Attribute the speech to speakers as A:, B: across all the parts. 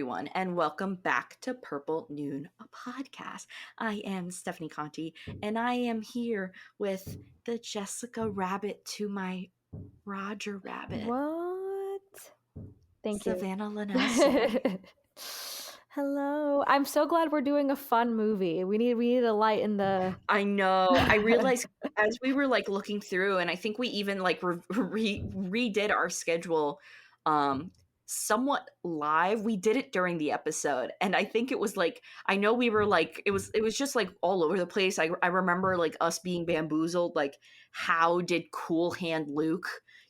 A: everyone, and welcome back to Purple Noon, a podcast. I am Stephanie Conti, and I am here with the Jessica Rabbit to my Roger Rabbit,
B: What? Thank you.
A: Savanna Lanausse.
B: Hello. I'm so glad we're doing a fun movie. We need a light in the.
A: I know. I realized as we were looking through, and I think we even redid our schedule, somewhat live. We did it during the episode, and I think it was I know we were it was just all over the place. I remember us being bamboozled. How did Cool Hand Luke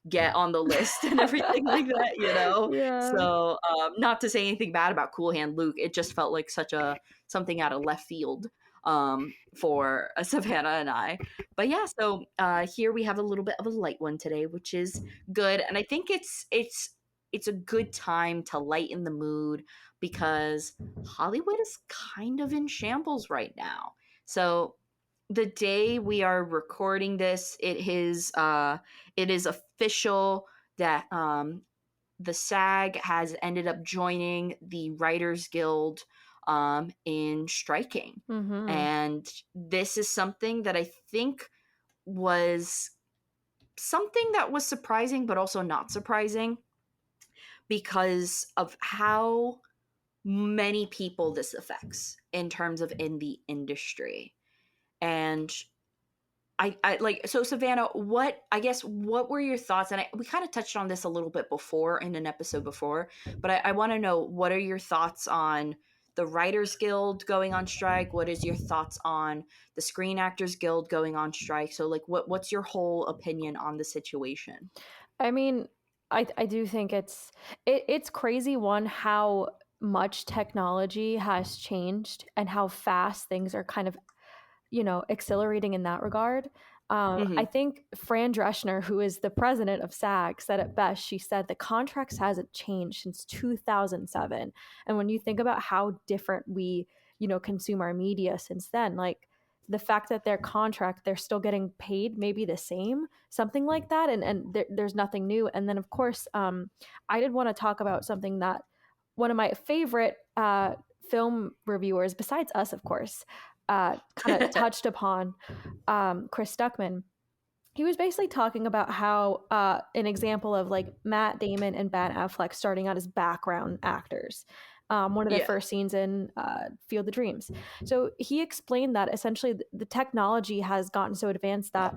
A: get on the list and everything like that?
B: Yeah.
A: So not to say anything bad about Cool Hand Luke, it just felt like something out of left field for Savannah and I. But yeah, so here we have a little bit of a light one today, which is good, and I think it's a good time to lighten the mood because Hollywood is kind of in shambles right now. So the day we are recording this, it is official that the SAG has ended up joining the Writers Guild in striking.
B: Mm-hmm.
A: And this is something that I think was something that was surprising, but also not surprising because of how many people this affects in terms of in the industry. And so Savannah, what were your thoughts? And we kind of touched on this a little bit before in an episode before, but I want to know, what are your thoughts on the Writers Guild going on strike? What is your thoughts on the Screen Actors Guild going on strike? So what's your whole opinion on the situation?
B: I mean, I do think it's crazy, one, how much technology has changed and how fast things are kind of, accelerating in that regard. I think Fran Drescher, who is the president of SAG, said it best. She said the contracts hasn't changed since 2007. And when you think about how different we, consume our media since then, the fact that their contract, they're still getting paid maybe the same, something like that. And there's nothing new. And then, of course, I did want to talk about something that one of my favorite film reviewers, besides us, of course, kind of touched upon, Chris Stuckman. He was basically talking about how an example of Matt Damon and Ben Affleck starting out as background actors. One of the first scenes in Field of Dreams. So he explained that essentially the technology has gotten so advanced that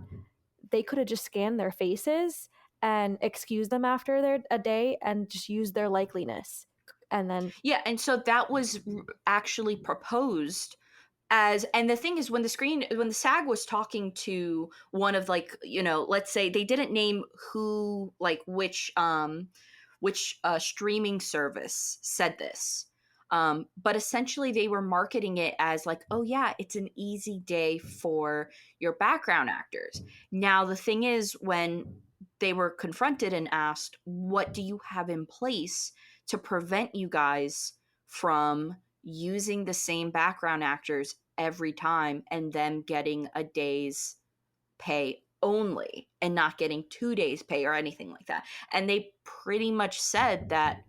B: they could have just scanned their faces and excused them after a day and just use their likeliness. And then
A: and so that was actually proposed as, and the thing is, when the SAG was talking to one of let's say they didn't name who, which streaming service said this, but essentially they were marketing it as oh yeah, it's an easy day for your background actors. Now the thing is, when they were confronted and asked, what do you have in place to prevent you guys from using the same background actors every time and them getting a day's pay only and not getting 2 days pay or anything like that? And they pretty much said that,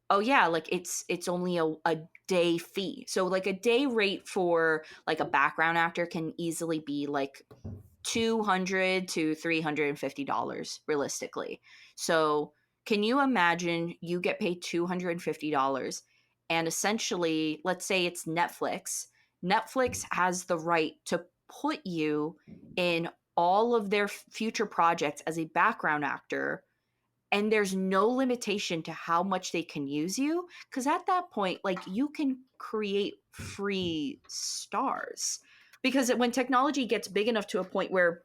A: oh yeah, it's only a day fee. So a day rate for a background actor can easily be $200 to $350 realistically. So can you imagine you get paid $250 and essentially, let's say it's Netflix. Netflix has the right to put you in all of their future projects as a background actor, and there's no limitation to how much they can use you, because at that point you can create free stars. Because when technology gets big enough to a point where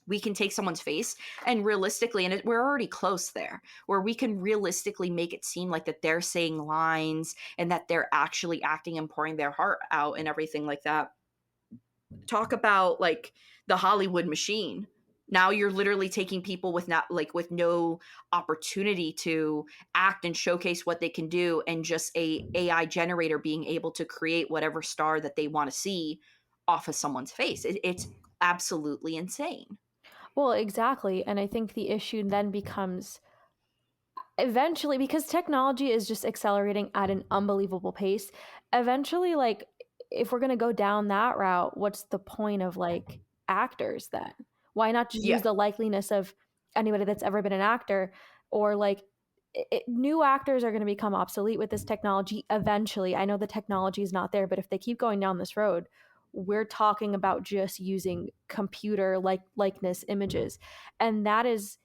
A: we can take someone's face and realistically, and we're already close there, where we can realistically make it seem like that they're saying lines and that they're actually acting and pouring their heart out and everything like that. Talk about the Hollywood machine. Now you're literally taking people with with no opportunity to act and showcase what they can do, and just a AI generator being able to create whatever star that they want to see off of someone's face. It's absolutely insane.
B: Well, exactly. And I think the issue then becomes, eventually, because technology is just accelerating at an unbelievable pace, eventually, like, if we're going to go down that route, what's the point of like actors then? Why not just use
A: Yeah.
B: the likeliness of anybody that's ever been an actor? Or like, new actors are going to become obsolete with this technology eventually. I know the technology is not there, but if they keep going down this road, we're talking about just using computer likeness images, and that is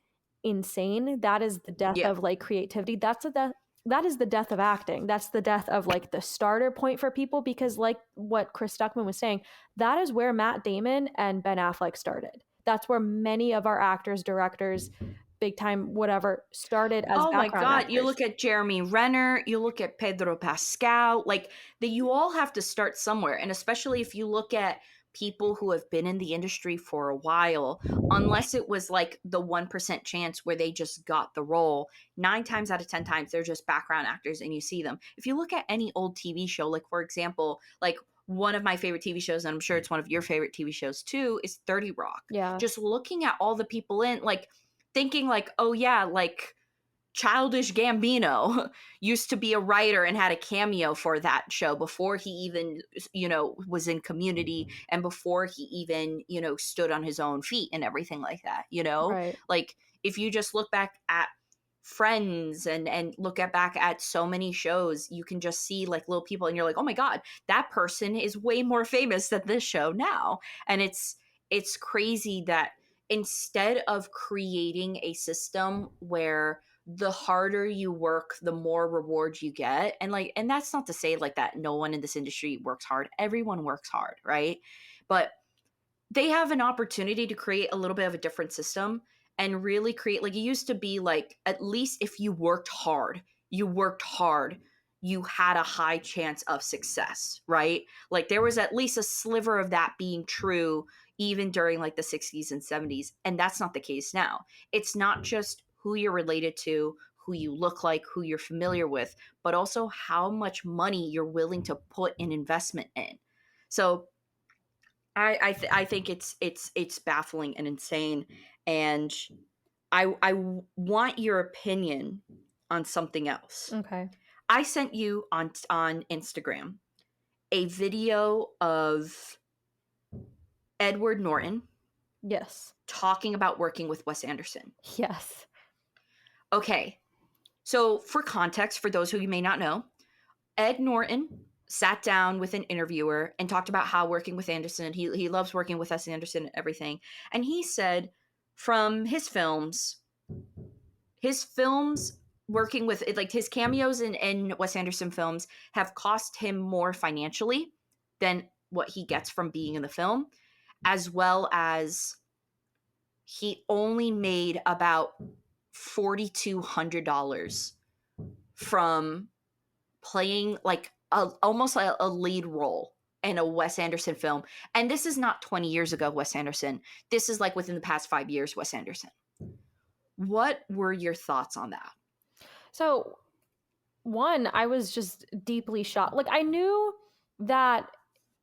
B: insane. That is the death
A: Yeah.
B: of like creativity. That is the death of acting. That's the death of like the starter point for people, because like what Chris Stuckman was saying, that is where Matt Damon and Ben Affleck started. That's where many of our actors, directors, big time whatever started as
A: Oh my
B: background
A: God. You
B: actors.
A: look at Jeremy Renner, you look at Pedro Pascal, like that you all have to start somewhere. And especially if you look at people who have been in the industry for a while, unless it was like the 1% chance where they just got the role, 9 times out of 10 times, they're just background actors and you see them. If you look at any old TV show, like for example, like one of my favorite TV shows, and I'm sure it's one of your favorite TV shows too, is 30 Rock.
B: Yeah.
A: Just looking at all the people in, like thinking like, oh yeah, like Childish Gambino used to be a writer and had a cameo for that show before he even, was in Community and before he even, stood on his own feet and everything like that.
B: Right.
A: Like if you just look back at Friends and look at back at so many shows, you can just see like little people and you're like, oh my God, that person is way more famous than this show now. And it's crazy that instead of creating a system where the harder you work, the more rewards you get. And that's not to say like that no one in this industry works hard. Everyone works hard, right? But they have an opportunity to create a little bit of a different system and really create, like, it used to be like, at least if you worked hard, you had a high chance of success, right? Like there was at least a sliver of that being true even during like the 60s and 70s, and that's not the case now. It's not just who you're related to, who you look like, who you're familiar with, but also how much money you're willing to put an investment in. So I think it's baffling and insane, and I want your opinion on something else.
B: Okay.
A: I sent you on Instagram a video of Edward Norton
B: Yes.
A: talking about working with Wes Anderson.
B: Yes.
A: Okay, so for context, for those who you may not know, Ed Norton sat down with an interviewer and talked about how working with Anderson, he loves working with Wes Anderson and everything. And he said from his films working with, like, his cameos in Wes Anderson films have cost him more financially than what he gets from being in the film, as well as he only made about $4,200 from playing like almost a lead role in a Wes Anderson film. And this is not 20 years ago, Wes Anderson. This is like within the past 5 years, Wes Anderson. What were your thoughts on that?
B: So, one, I was just deeply shocked. Like, I knew that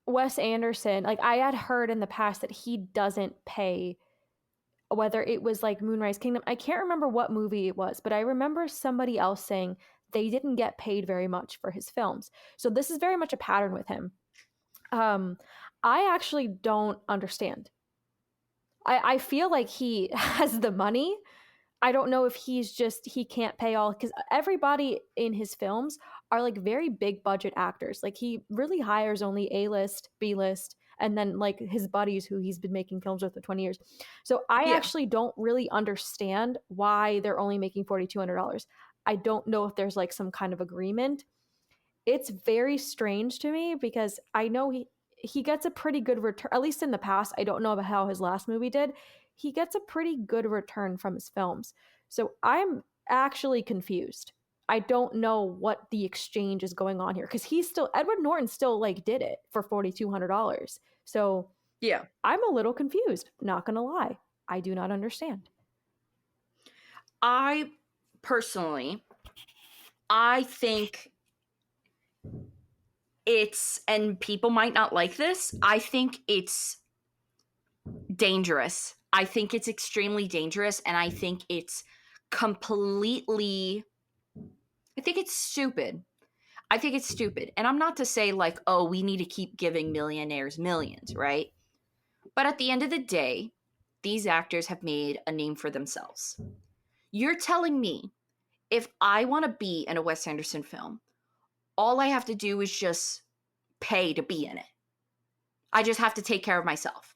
B: Wes Anderson, like, I had heard in the past that he doesn't pay, whether it was like Moonrise Kingdom. I can't remember what movie it was, but I remember somebody else saying they didn't get paid very much for his films. So, this is very much a pattern with him. Um, I actually don't understand. I feel like he has the money. I don't know if he can't pay all, because everybody in his films are like very big budget actors. Like he really hires only A list, B list, and then like his buddies who he's been making films with for 20 years. So I
A: Yeah.
B: actually don't really understand why they're only making $4,200. I don't know if there's like some kind of agreement. It's very strange to me because I know he gets a pretty good return, at least in the past. I don't know about how his last movie did. He gets a pretty good return from his films. So I'm actually confused. I don't know what the exchange is going on here, because Edward Norton still like did it for $4,200. So
A: Yeah.
B: I'm a little confused, not gonna lie. I do not understand.
A: I personally, I think and people might not like this, I think it's dangerous. I think it's extremely dangerous, and I think it's completely I think it's stupid. I think it's stupid. And I'm not to say like, oh, we need to keep giving millionaires millions, right? But at the end of the day, these actors have made a name for themselves. You're telling me if I want to be in a Wes Anderson film, all I have to do is just pay to be in it. I just have to take care of myself.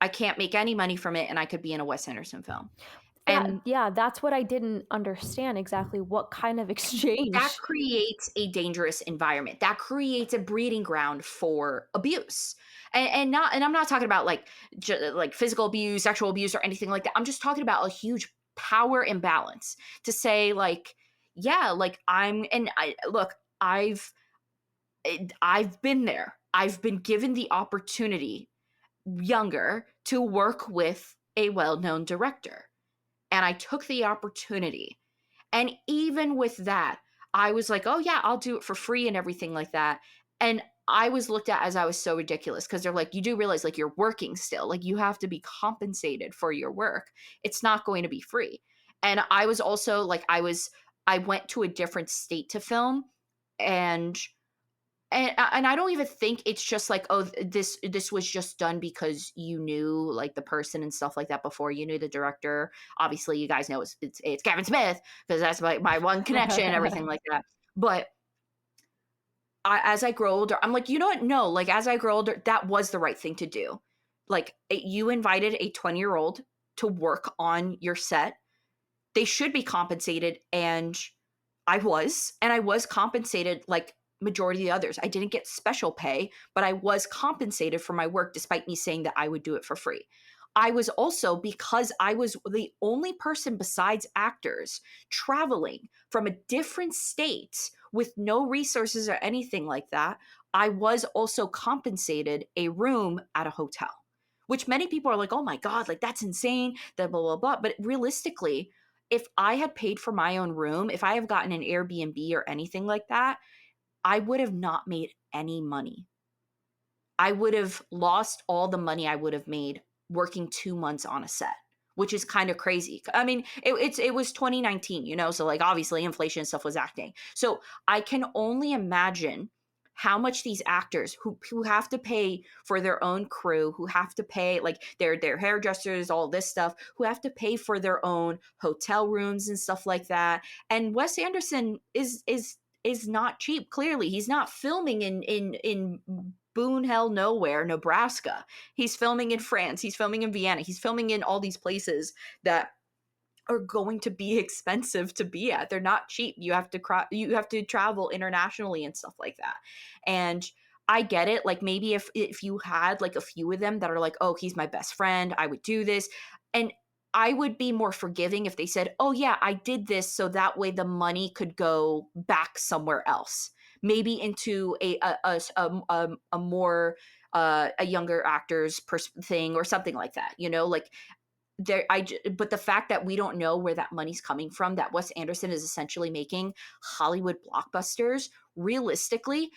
A: I can't make any money from it, and I could be in a Wes Anderson film. And
B: That's what I didn't understand exactly. What kind of
A: that
B: exchange?
A: creates a dangerous environment. That creates a breeding ground for abuse. And I'm not talking about like like physical abuse, sexual abuse, or anything like that. I'm just talking about a huge power imbalance to say like, yeah, like look, I've been there. I've been given the opportunity younger to work with a well-known director, and I took the opportunity. And even with that, I was like, oh, yeah, I'll do it for free and everything like that. And I was looked at as I was so ridiculous because they're like, you do realize like you're working still. Like you have to be compensated for your work. It's not going to be free. And I was also like, I went to a different state to film, and and I don't even think it's just like, oh, this was just done because you knew like the person and stuff like that before. You knew the director. Obviously, you guys know it's Kevin Smith because that's my one connection and everything like that. But as I grow older, I'm like, you know what? No, like as I grow older, that was the right thing to do. Like you invited a 20-year-old to work on your set. They should be compensated, and I was compensated like majority of the others. I didn't get special pay, but I was compensated for my work despite me saying that I would do it for free. I was also, because I was the only person besides actors traveling from a different state with no resources or anything like that, I was also compensated a room at a hotel, which many people are like, oh my God, like that's insane, that blah, blah, blah. But realistically, if I had paid for my own room, if I have gotten an Airbnb or anything like that, I would have not made any money. I would have lost all the money I would have made working 2 months on a set, which is kind of crazy. I mean, it was 2019, so like obviously inflation and stuff was acting. So I can only imagine how much these actors who have to pay for their own crew, who have to pay like their hairdressers, all this stuff, who have to pay for their own hotel rooms and stuff like that. And Wes Anderson is not cheap. Clearly, he's not filming in Boone Hell Nowhere, Nebraska. He's filming in France. He's filming in Vienna. He's filming in all these places that are going to be expensive to be at. They're not cheap. You have to travel internationally and stuff like that. And I get it. Like maybe if you had like a few of them that are like, oh, he's my best friend, I would do this. And I would be more forgiving if they said, oh yeah, I did this so that way the money could go back somewhere else, maybe into a more a younger actor's thing or something like that. Like but the fact that we don't know where that money's coming from, that Wes Anderson is essentially making Hollywood blockbusters, realistically,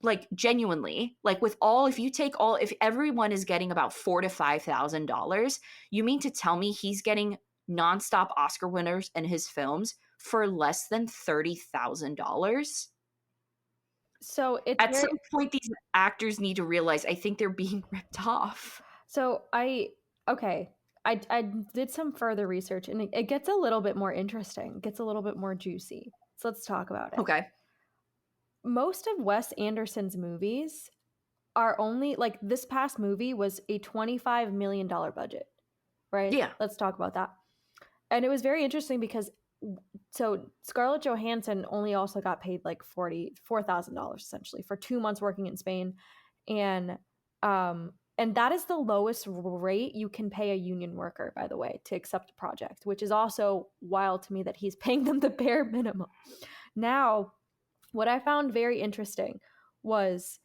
A: like genuinely, like if everyone is getting about $4,000 to $5,000, you mean to tell me he's getting nonstop Oscar winners in his films for less than $30,000?
B: So it's
A: At
B: very
A: some point, these actors need to realize, I think they're being ripped off.
B: so I okay. I did some further research, and it gets a little bit more interesting. It gets a little bit more juicy. So let's talk about it.
A: Okay.
B: Most of Wes Anderson's movies are only like this past movie was a $25 million budget, right?
A: Yeah.
B: Let's talk about that. And it was very interesting because so Scarlett Johansson only also got paid like $44,000 essentially for 2 months working in Spain, and that is the lowest rate you can pay a union worker, by the way, to accept a project, which is also wild to me that he's paying them the bare minimum. Now, what I found very interesting was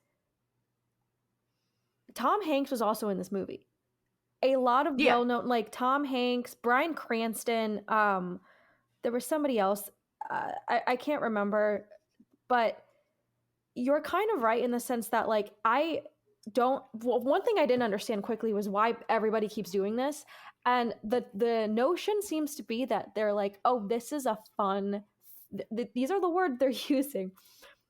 B: Tom Hanks was also in this movie. A lot of
A: Yeah.
B: well-known, like Tom Hanks, Bryan Cranston, there was somebody else, I can't remember, but you're kind of right in the sense that like one thing I didn't understand quickly was why everybody keeps doing this, and the notion seems to be that they're like, oh, this is a fun these are the words they're using.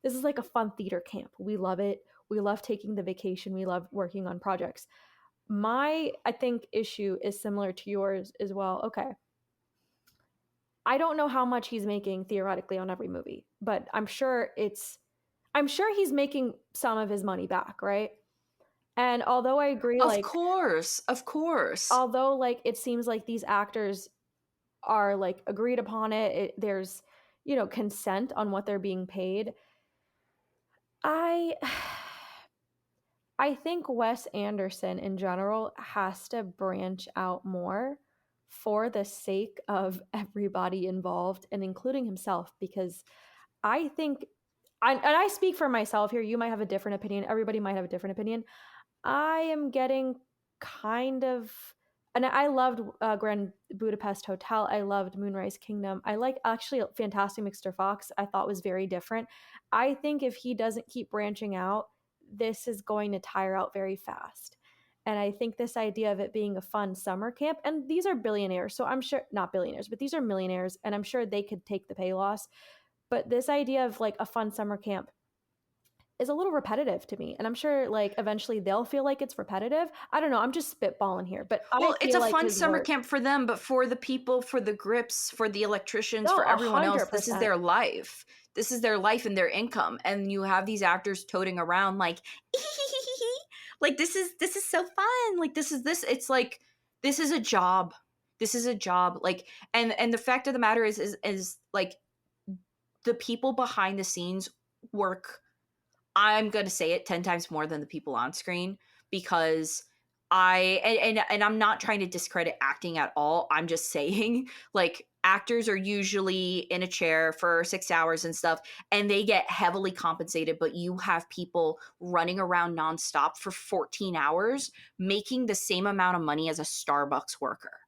B: This is like a fun theater camp. We love it. We love taking the vacation. We love working on projects. My, I think, issue is similar to yours as well. Okay. I don't know how much he's making theoretically on every movie, but I'm sure he's making some of his money back, right? And although I agree,
A: Of
B: like,
A: course, of course.
B: although like it seems like these actors are like agreed upon there's, consent on what they're being paid. I I think Wes Anderson in general has to branch out more for the sake of everybody involved and including himself, because I think and I speak for myself here, you might have a different opinion, everybody might have a different opinion. I am getting kind of, and I loved Grand Budapest Hotel. I loved Moonrise Kingdom. I like actually Fantastic Mr. Fox. I thought was very different. I think if he doesn't keep branching out, this is going to tire out very fast. And I think this idea of it being a fun summer camp, and these are billionaires, so I'm sure, not billionaires, but these are millionaires, and I'm sure they could take the pay loss. But this idea of like a fun summer camp is a little repetitive to me. And I'm sure like eventually they'll feel like it's repetitive. I don't know. I'm just spitballing here, but I
A: Well, it's
B: feel
A: a
B: like
A: fun
B: his
A: summer
B: work.
A: camp for them, but for the people, for the grips, for the electricians,
B: No,
A: for
B: a
A: everyone else,
B: hundred
A: this is
B: percent.
A: their life. This is their life and their income. And you have these actors toting around like like this is so fun. Like this it's like this is a job. This is a job. Like and the fact of the matter is like the people behind the scenes work, I'm going to say it 10 times more than the people on screen, because and I'm not trying to discredit acting at all. I'm just saying like actors are usually in a chair for 6 hours and stuff, and they get heavily compensated, but you have people running around nonstop for 14 hours making the same amount of money as a Starbucks worker,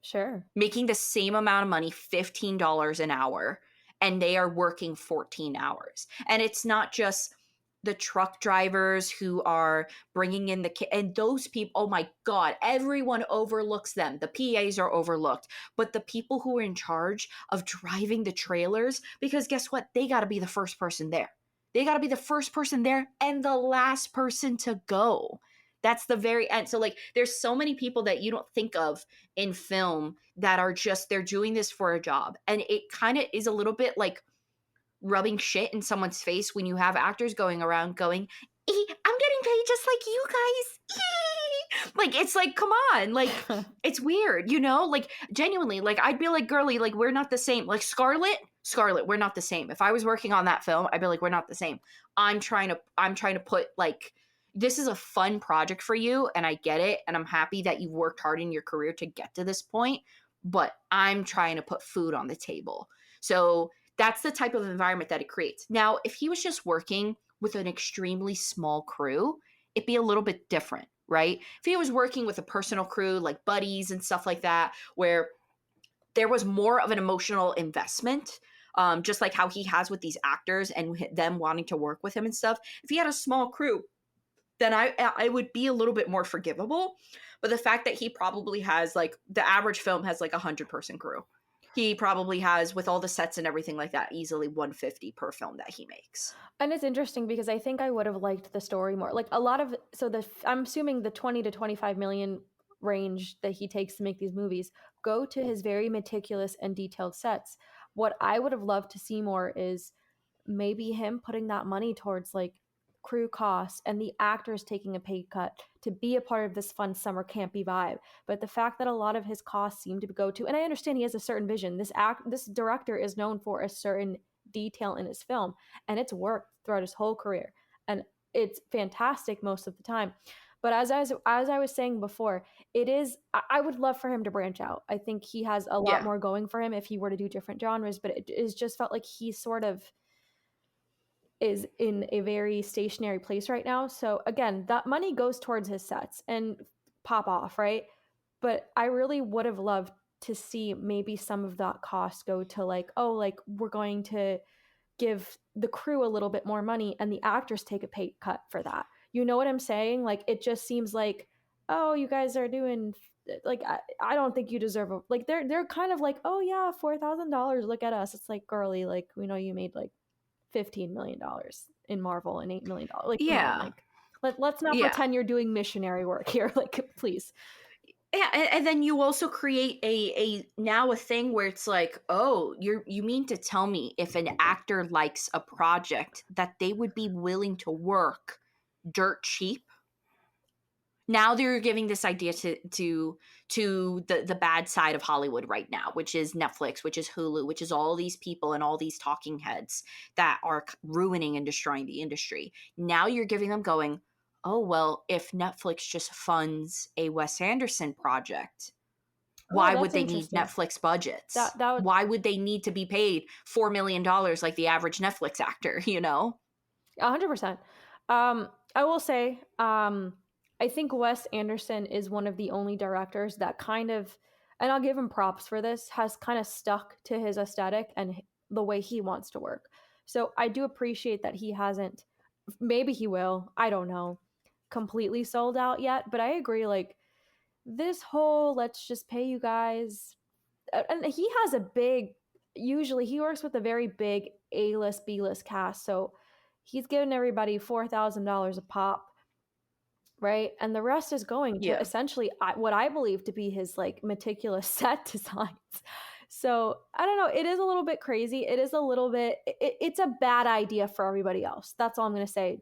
B: Sure.
A: making the same amount of money, $15 an hour, and they are working 14 hours. And it's not just the truck drivers who are bringing in and those people, oh my god, everyone overlooks them. The PAs are overlooked, but the people who are in charge of driving the trailers, because guess what, they got to be the first person there. They got to be the first person there and the last person to go. That's the very end. So like there's so many people that you don't think of in film that are just, they're doing this for a job. And it kind of is a little bit like rubbing shit in someone's face when you have actors going around going, I'm getting paid just like you guys. Like, it's like, come on. Like, it's weird, you know? Like, genuinely, like, I'd be like, girly, like, we're not the same. Like, Scarlett, we're not the same. If I was working on that film, I'd be like, we're not the same. I'm trying to put, like, this is a fun project for you, and I get it, and I'm happy that you've worked hard in your career to get to this point, but I'm trying to put food on the table. So that's the type of environment that it creates. Now, if he was just working with an extremely small crew, it'd be a little bit different, right? If he was working with a personal crew, like buddies and stuff like that, where there was more of an emotional investment, just like how he has with these actors and them wanting to work with him and stuff. If he had a small crew, then I would be a little bit more forgivable. But the fact that he probably has, like, the average film has like 100-person crew. He probably has, with all the sets and everything like that, easily 150 per film that he makes.
B: And it's interesting because I think I would have liked the story more. Like a lot of, so I'm assuming the 20 to 25 million range that he takes to make these movies go to his very meticulous and detailed sets. What I would have loved to see more is maybe him putting that money towards like crew costs and the actors taking a pay cut to be a part of this fun summer campy vibe. But the fact that a lot of his costs seem to go to, and I understand he has a certain vision. This director is known for a certain detail in his film, and it's worked throughout his whole career, and it's fantastic most of the time. But as I was saying before, it is, I would love for him to branch out. I think he has a lot
A: Yeah.
B: more going for him if he were to do different genres, but it is just felt like he sort of is in a very stationary place right now. So again, that money goes towards his sets and pop off, right? But I really would have loved to see maybe some of that cost go to like, oh, like we're going to give the crew a little bit more money and the actors take a pay cut for that. You know what I'm saying? Like it just seems like, oh, you guys are doing like I don't think you deserve a, like they're kind of like, oh yeah, $4,000, look at us. It's like, girly, like we know you made like $15 million in Marvel and $8 million. Like, come on,
A: Yeah.
B: like let's not
A: Yeah.
B: pretend you're doing missionary work here. Like, please.
A: Yeah, and then you also create a now a thing where it's like, oh, you mean to tell me if an actor likes a project that they would be willing to work dirt cheap? Now they're giving this idea to the bad side of Hollywood right now, which is Netflix, which is Hulu, which is all these people and all these talking heads that are ruining and destroying the industry. Now you're giving them going, oh well, if Netflix just funds a Wes Anderson project,
B: Oh,
A: why would
B: that's
A: they need
B: interesting.
A: Netflix budgets?
B: That would
A: Why would they need to be paid $4 million like the average Netflix actor, you know?
B: 100%. I will say, I think Wes Anderson is one of the only directors that kind of, and I'll give him props for this, has kind of stuck to his aesthetic and the way he wants to work. So I do appreciate that he hasn't, maybe he will, I don't know, completely sold out yet. But I agree, like, this whole let's just pay you guys, and he has a big, usually he works with a very big A-list, B-list cast, so he's giving everybody $4,000 a pop, right? And the rest is going to
A: Yeah.
B: essentially what I believe to be his like meticulous set designs. So I don't know, it is a little bit crazy, it is a little bit, it's a bad idea for everybody else. That's all I'm going to say.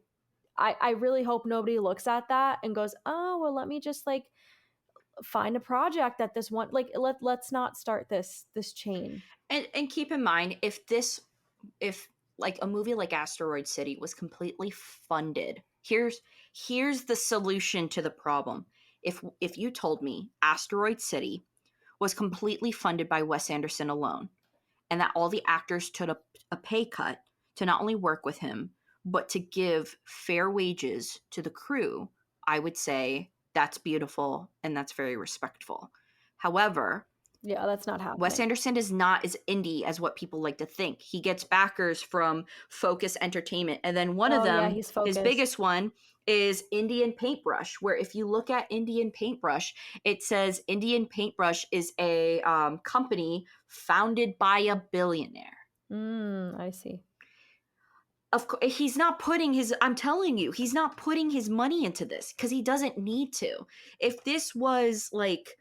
B: I really hope nobody looks at that and goes, oh well, let me just like find a project that this one, like let's not start this chain.
A: And keep in mind, if like a movie like Asteroid City was completely funded, here's the solution to the problem. If you told me Asteroid City was completely funded by Wes Anderson alone, and that all the actors took a pay cut to not only work with him, but to give fair wages to the crew, I would say that's beautiful and that's very respectful. However,
B: Yeah, that's not
A: Wes
B: happening.
A: Anderson is not as indie as what people like to think. He gets backers from Focus Entertainment. And then one of
B: Oh yeah,
A: them,
B: he's
A: his
B: focused.
A: biggest one, is Indian Paintbrush, where if you look at Indian Paintbrush, it says Indian Paintbrush is a company founded by a billionaire.
B: I see.
A: Of course, he's not putting his, I'm telling you, he's not putting his money into this because he doesn't need to. If this was like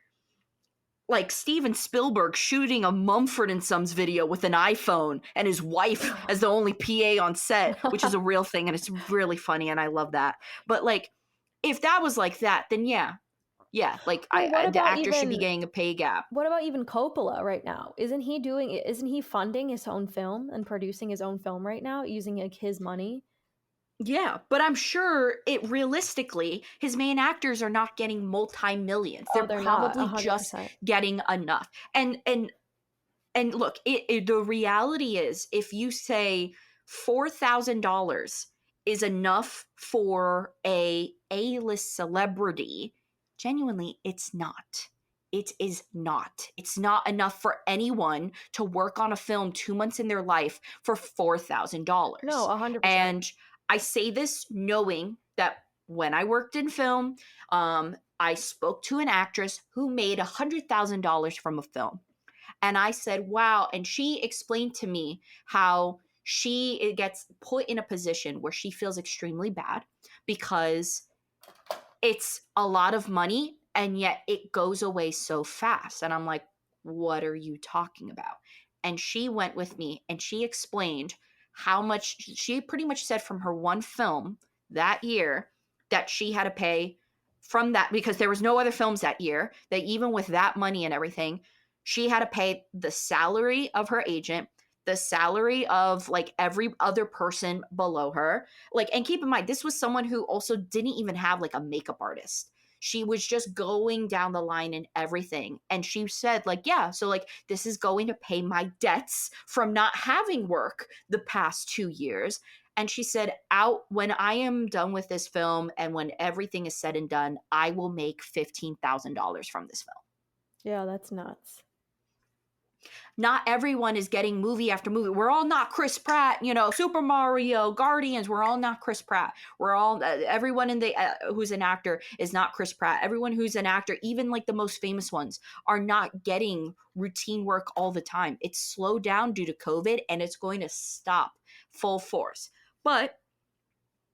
A: Steven Spielberg shooting a Mumford and Sons video with an iPhone and his wife as the only PA on set, which is a real thing and it's really funny and I love that. But like, if that was like that, then yeah, like
B: Well,
A: the actor should be getting a pay gap.
B: what about even Coppola right now? Isn't he funding his own film and producing his own film right now using like his money?
A: Yeah, but I'm sure it realistically, his main actors are not getting multi-millions. They're
B: Oh, they're not.
A: probably just
B: 100%.
A: getting enough. And look, the reality is, if you say $4,000 is enough for a A-list celebrity, genuinely, it's not. It is not. It's not enough for anyone to work on a film 2 months in their life for
B: No,
A: $4,000.
B: 100%.
A: And I say this knowing that when I worked in film, I spoke to an actress who made $100,000 from a film. And I said, wow. And she explained to me how she gets put in a position where she feels extremely bad because it's a lot of money and yet it goes away so fast. And I'm like, what are you talking about? And she went with me and she explained how much she pretty much said from her one film that year that she had to pay from that because there was no other films that year, that even with that money and everything, she had to pay the salary of her agent, the salary of like every other person below her. Like, and keep in mind, this was someone who also didn't even have like a makeup artist. She was just going down the line and everything. And she said, like, yeah, so like this is going to pay my debts from not having work the past 2 years. And she said, out when I am done with this film and when everything is said and done, I will make $15,000 from this film.
B: Yeah, that's nuts.
A: Not everyone is getting movie after movie. We're all not Chris Pratt, Super Mario, Guardians. We're all not Chris Pratt. We're all everyone in the who's an actor is not Chris Pratt. Everyone who's an actor, even like the most famous ones, are not getting routine work all the time. It's slowed down due to COVID, and it's going to stop full force. But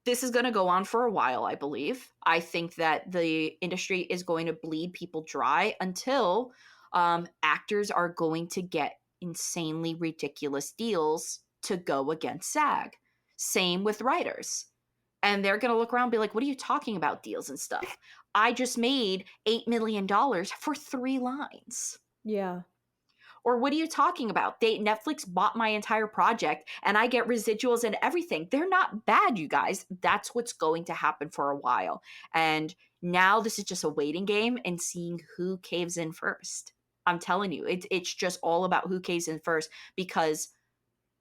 A: this is going to go on for a while, I believe. I think that the industry is going to bleed people dry until actors are going to get insanely ridiculous deals to go against SAG. Same with writers. And they're going to look around and be like, what are you talking about, deals and stuff? I just made $8 million for 3 lines.
B: Yeah.
A: Or what are you talking about? Netflix bought my entire project and I get residuals and everything. They're not bad, you guys. That's what's going to happen for a while. And now this is just a waiting game and seeing who caves in first. I'm telling you, it's just all about who caves in first, because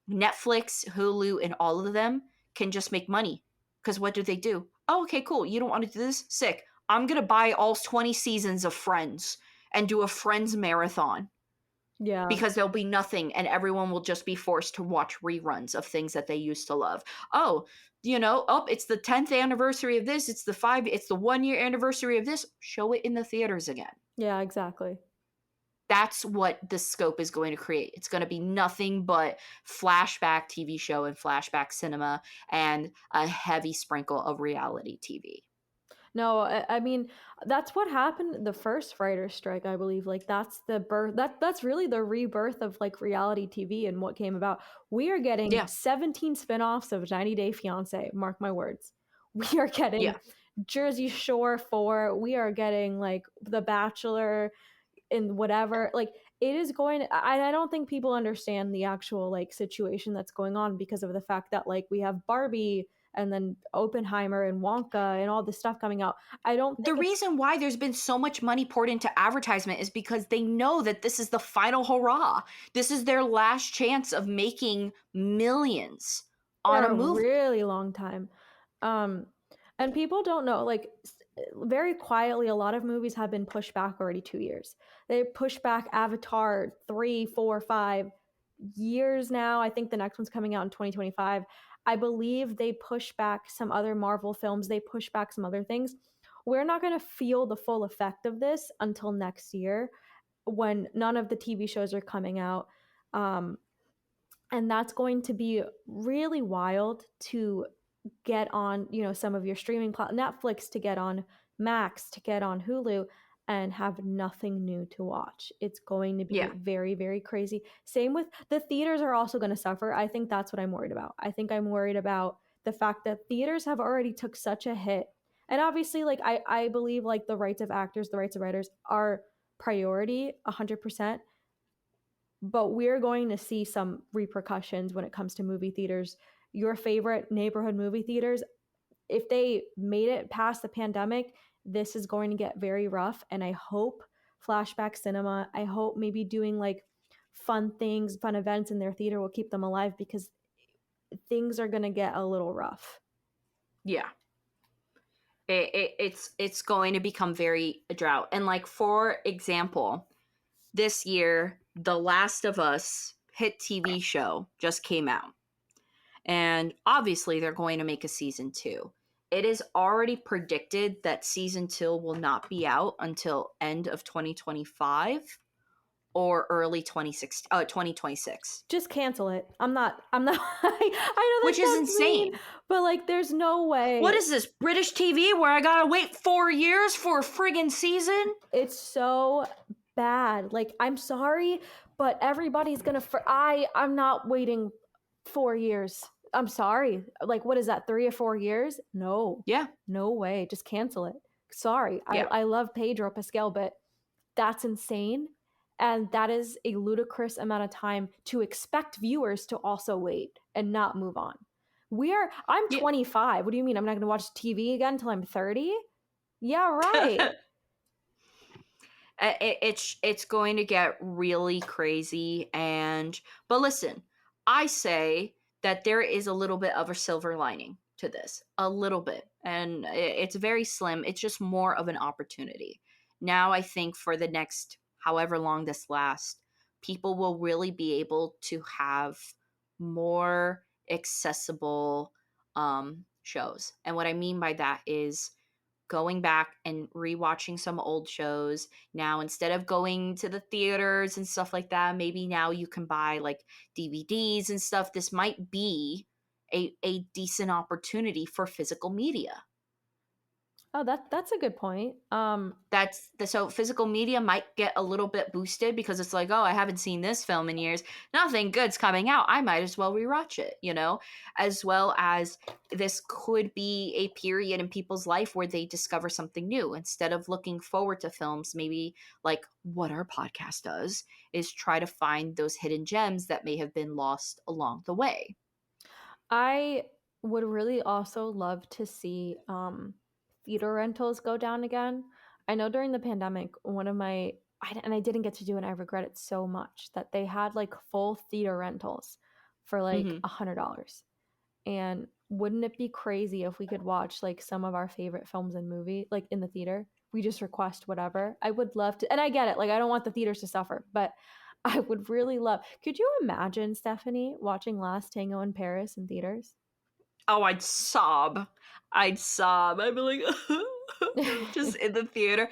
A: Netflix, Hulu, and all of them can just make money. Because what do? Oh, okay, cool. You don't want to do this? Sick. I'm going to buy all 20 seasons of Friends and do a Friends marathon.
B: Yeah.
A: Because there'll be nothing and everyone will just be forced to watch reruns of things that they used to love. Oh, it's the 10th anniversary of this. It's the 1-year anniversary of this. Show it in the theaters again.
B: Yeah, exactly.
A: That's what the scope is going to create. It's going to be nothing but flashback TV show and flashback cinema and a heavy sprinkle of reality TV.
B: No, I mean, that's what happened the first writer's strike, I believe. Like that's the birth that's really the rebirth of like reality TV and what came about. We are getting
A: Yeah.
B: 17 spin-offs of 90 Day Fiance, mark my words. We are getting
A: Yeah.
B: Jersey Shore 4, we are getting like The Bachelor and whatever. Like it is going I don't think people understand the actual like situation that's going on because of the fact that like we have Barbie and then Oppenheimer and Wonka and all this stuff coming out. I don't
A: The
B: think it's
A: reason why there's been so much money poured into advertisement is because they know that this is the final hurrah. This is their last chance of making millions on
B: for
A: a
B: a
A: movie.
B: really long time. Um, and people don't know, like, very quietly, a lot of movies have been pushed back already 2 years. They pushed back Avatar 3, 4, 5 years now. I think the next one's coming out in 2025. I believe they push back some other Marvel films. They push back some other things. We're not going to feel the full effect of this until next year when none of the TV shows are coming out. Um, and that's going to be really wild to get on, some of your streaming Netflix, to get on Max, to get on Hulu and have nothing new to watch. It's going to be
A: Yeah.
B: very, very crazy. Same with the theaters are also going to suffer. I think that's what I'm worried about. I think I'm worried about the fact that theaters have already took such a hit. And obviously, like I believe like the rights of actors, the rights of writers are priority 100%, but we're going to see some repercussions when it comes to movie theaters. Your favorite neighborhood movie theaters, if they made it past the pandemic, this is going to get very rough. And I hope Flashback Cinema, I hope maybe doing like fun things, fun events in their theater will keep them alive, because things are going to get a little rough.
A: Yeah. It's going to become very a drought. And like, for example, this year, The Last of Us hit TV show just came out. And obviously they're going to make a season 2. It is already predicted that season 2 will not be out until end of 2025 or early 2026.
B: Just cancel it. I'm not I know that
A: Which is
B: sounds mean,
A: insane.
B: but like there's no way.
A: What is this, British TV where I gotta wait 4 years for a friggin' season?
B: It's so bad. Like I'm sorry, but everybody's gonna. I'm not waiting 4 years. I'm sorry. Like what is that? 3 or 4 years? No,
A: Yeah.
B: no way. Just cancel it. Sorry.
A: Yeah.
B: I love Pedro Pascal, but that's insane, and that is a ludicrous amount of time to expect viewers to also wait and not move on. I'm
A: Yeah.
B: 25. What do you mean I'm not going to watch TV again until I'm 30? Yeah, right.
A: It's going to get really crazy. But listen, I say that there is a little bit of a silver lining to this, a little bit, and it's very slim. It's just more of an opportunity. Now I think for the next however long this lasts, people will really be able to have more accessible shows. And what I mean by that is going back and rewatching some old shows. Now, instead of going to the theaters and stuff like that, maybe now you can buy like DVDs and stuff. This might be a decent opportunity for physical media.
B: Oh, that's a good point.
A: So physical media might get a little bit boosted because it's like, oh, I haven't seen this film in years, nothing good's coming out, I might as well rewatch it, as well as this could be a period in people's life where they discover something new instead of looking forward to films. Maybe like what our podcast does is try to find those hidden gems that may have been lost along the way.
B: I would really also love to see theater rentals go down again. I know during the pandemic, and I didn't get to do it, and I regret it so much, that they had like full theater rentals for like
A: Mm-hmm.
B: $100. And wouldn't it be crazy if we could watch like some of our favorite films and movie like in the theater? We just request whatever. I would love to, and I get it. Like I don't want the theaters to suffer, but I would really love. Could you imagine, Stephanie, watching Last Tango in Paris in theaters?
A: Oh, I'd sob. I'd be like, just in the theater.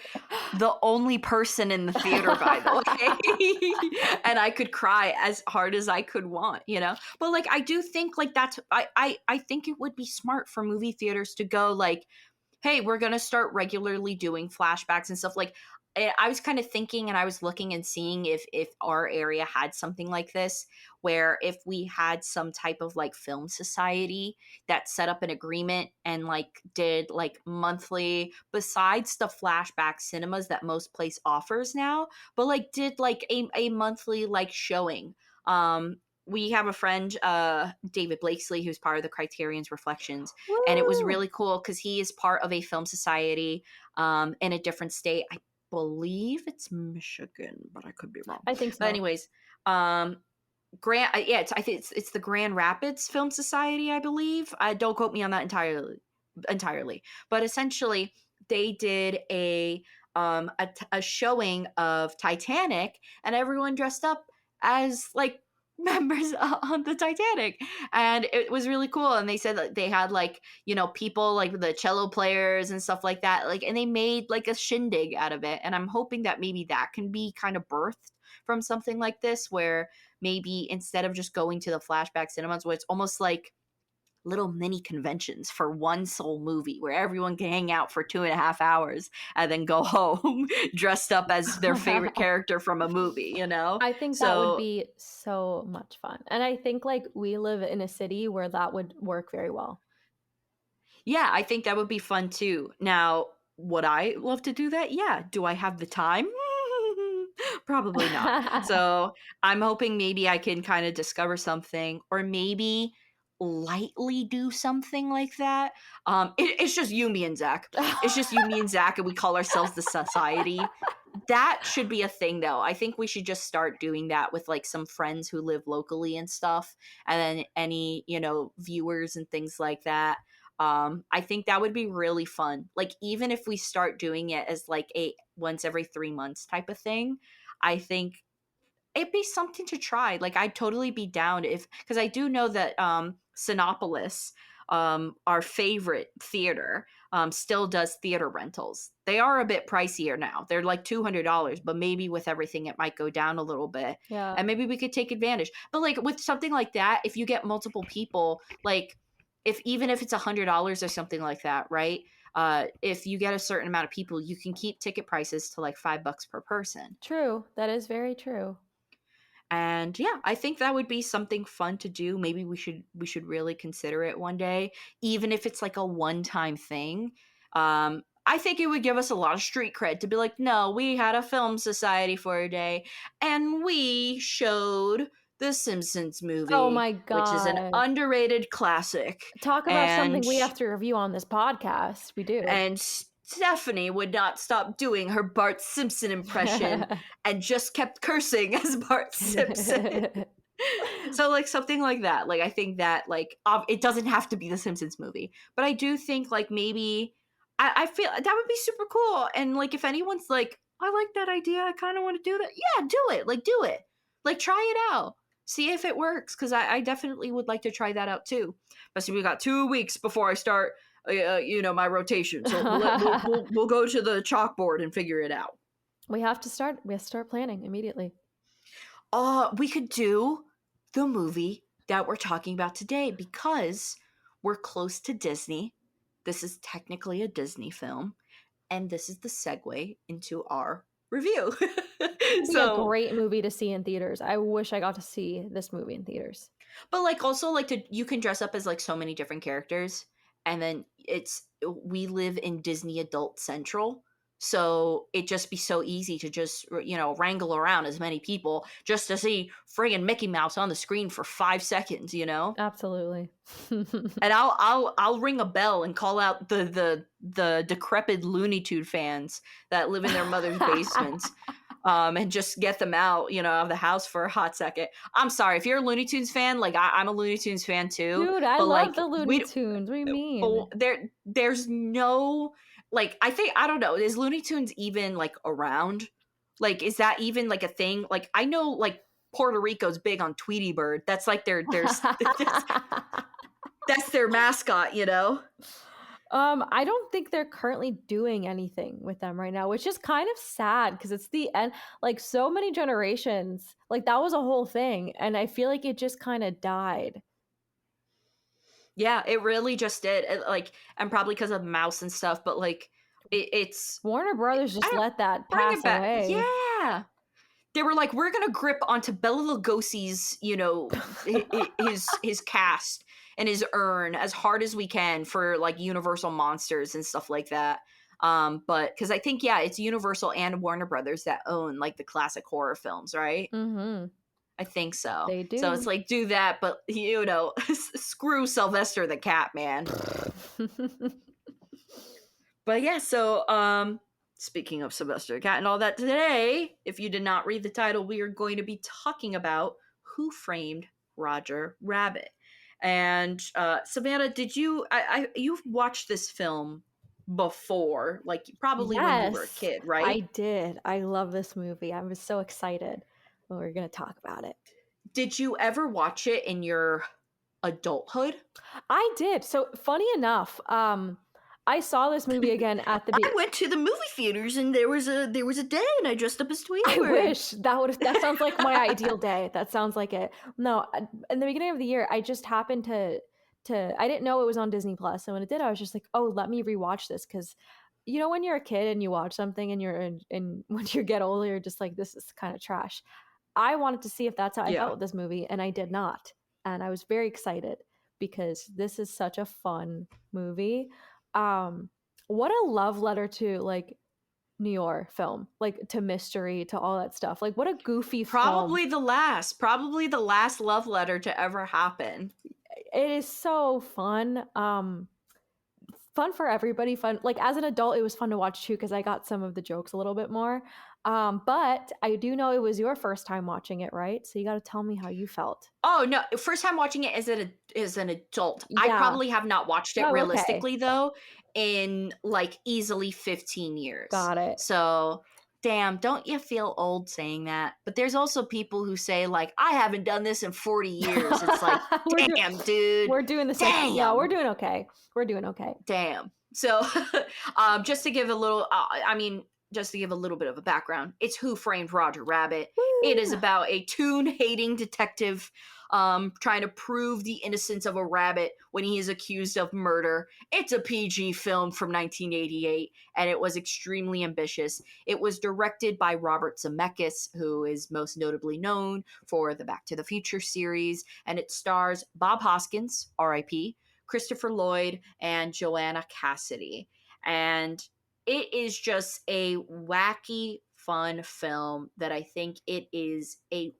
A: The only person in the theater, by the way. And I could cry as hard as I could want. But like, I do think like I think it would be smart for movie theaters to go like, hey, we're going to start regularly doing flashbacks and stuff. Like, I was kind of thinking, and I was looking and seeing if our area had something like this, where if we had some type of like film society that set up an agreement and like did like monthly, besides the flashback cinemas that most place offers now, but like did like a monthly like showing. We have a friend, David Blakesley, who's part of the Criterion's Reflections, and it was
B: Woo!
A: really cool because he is part of a film society in a different state. I believe it's Michigan, but I could be wrong.
B: I think
A: But
B: so.
A: anyways, I think it's the Grand Rapids Film Society, I believe. Don't quote me on that entirely, but essentially they did a showing of Titanic, and everyone dressed up as like members on the Titanic, and it was really cool. And they said that they had like people like the cello players and stuff like that, like, and they made like a shindig out of it. And I'm hoping that maybe that can be kind of birthed from something like this, where maybe instead of just going to the flashback cinemas, where it's almost like little mini conventions for one sole movie where everyone can hang out for 2.5 hours and then go home dressed up as their favorite character from a movie.
B: I think that would
A: So
B: be so much fun. And I think like we live in a city where that would work very well.
A: yeah, I think that would be fun too. Now, would I love to do that? Yeah. Do I have the time? Probably not. So I'm hoping maybe I can kind of discover something, or maybe lightly do something like that. It's just you, me, and Zach. It's just you, me, and Zach, and we call ourselves the Society. That should be a thing, though. I think we should just start doing that with like some friends who live locally and stuff, and then any viewers and things like that. I think that would be really fun. Like, even if we start doing it as like a once every 3 months type of thing, I think it'd be something to try. Like, I'd totally be down because I do know that Sinopolis, our favorite theater, still does theater rentals. They are a bit pricier now. They're like $200, but maybe with everything it might go down a little bit.
B: Yeah.
A: And maybe we could take advantage. But like with something like that, if you get multiple people, like even if it's $100 or something like that, right? If you get a certain amount of people, you can keep ticket prices to like $5 per person.
B: True. That is very true.
A: And yeah, I think that would be something fun to do. Maybe we should really consider it one day, even if it's like a one-time thing. I think it would give us a lot of street cred to be like, no, we had a film society for a day and we showed the Simpsons
B: Oh
A: movie,
B: my
A: which is an
B: God.
A: underrated classic.
B: Talk about something
A: And
B: we have to review on this podcast. We do.
A: and Stephanie would not stop doing her Bart Simpson impression and just kept cursing as Bart Simpson. So like something like that. Like I think that like it doesn't have to be the Simpsons movie, but I do think like maybe I feel that would be super cool. And like if anyone's like, I like that idea, I kind of want to do that. Yeah, do it. Like do it. Like, try it out. See if it works, because I definitely would like to try that out too. But see, we got 2 weeks before I start, my rotation. So we'll go to the chalkboard and figure it out.
B: We have to start planning immediately.
A: We could do the movie that we're talking about today, because we're close to Disney. This is technically a Disney film, and this is the segue into our review.
B: It would be a
A: So,
B: great movie to see in theaters. I wish I got to see this movie in theaters.
A: but like also like you can dress up as like so many different characters, and then we live in Disney Adult Central. So it just be so easy to just wrangle around as many people just to see friggin' Mickey Mouse on the screen for 5 seconds,
B: Absolutely.
A: And I'll ring a bell and call out the decrepit Looney Tune fans that live in their mother's basements, and just get them out, of the house for a hot second. I'm sorry if you're a Looney Tunes fan, like I'm a Looney Tunes fan too,
B: Dude, I
A: but
B: love
A: like
B: the Looney Tunes. What do you mean?
A: there's no, like, I don't know, is Looney Tunes even like around? Like, is that even like a thing? Like, I know like Puerto Rico's big on Tweety Bird. That's like that's their mascot,
B: I don't think they're currently doing anything with them right now, which is kind of sad because it's the end. Like so many generations, like that was a whole thing, and I feel like it just kind of died.
A: Yeah, it really just did. Like, and probably because of Mouse and stuff, but like, it's
B: Warner Brothers
A: I
B: just
A: don't
B: let that
A: bring
B: pass
A: it back.
B: away.
A: Yeah, they were like, we're gonna grip onto Bela Lugosi's, his cast and his urn as hard as we can for like Universal Monsters and stuff like that. But because I think it's Universal and Warner Brothers that own like the classic horror films, right?
B: Mm-hmm.
A: I think so.
B: They
A: So it's
B: do.
A: like, do that, but screw Sylvester the Cat, man. But yeah, so speaking of Sylvester the Cat and all that, today, if you did not read the title, we are going to be talking about Who Framed Roger Rabbit. And Savannah, did you've watched this film before, like probably when you were a
B: Yes,
A: kid, right?
B: I did. I love this movie. I was so excited when we were going to talk about it.
A: Did you ever watch it in your adulthood?
B: I did. So funny enough, I saw this movie again at the
A: I went to the movie theaters and there was a day and I dressed up as Tweety
B: I
A: Bird.
B: wish that sounds like my ideal day. That sounds like it. No, in the beginning of the year, I just happened to I didn't know it was on Disney Plus, and when it did, I was just like, oh, let me rewatch this because when you're a kid and you watch something and when you get older, you're just like, this is kind of trash. I wanted to see if that's how I felt
A: Yeah.
B: with this movie, and I did not. And I was very excited because this is such a fun movie. What a love letter to like New York film, like to mystery, to all that stuff. Like what a goofy film.
A: Probably the last love letter to ever happen.
B: It is so fun. Fun for everybody. Fun, like as an adult, it was fun to watch too because I got some of the jokes a little bit more. But I do know it was your first time watching it, right? So you got to tell me how you felt.
A: Oh no, first time watching it as an adult. I
B: Yeah.
A: probably have not watched it
B: Oh, okay.
A: realistically though in like easily 15 years.
B: Got it.
A: So, damn, don't you feel old saying that? But there's also people who say like, I haven't done this in 40 years. It's like, damn, dude.
B: We're doing the same.
A: Damn.
B: Yeah, we're doing okay. We're doing okay.
A: Damn. So, just to give a little, just to give a little bit of a background, it's Who Framed Roger Rabbit.
B: Woo!
A: It is about a tune-hating detective trying to prove the innocence of a rabbit when he is accused of murder. It's a PG film from 1988, and it was extremely ambitious. It was directed by Robert Zemeckis, who is most notably known for the Back to the Future series, and it stars Bob Hoskins, R.I.P., Christopher Lloyd, and Joanna Cassidy. And it is just a wacky, fun film that I think it is a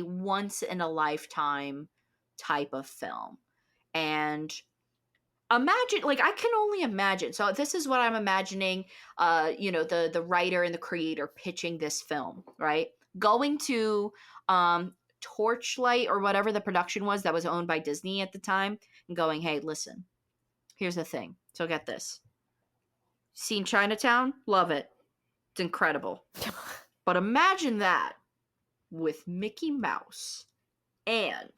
A: once in a lifetime type of film. And imagine, like, I can only imagine. So this is what I'm imagining, the writer and the creator pitching this film, right? Going to Torchlight or whatever the production was that was owned by Disney at the time and going, hey, listen, here's the thing. So get this. Seen Chinatown? Love it. It's incredible. But imagine that. with Mickey Mouse and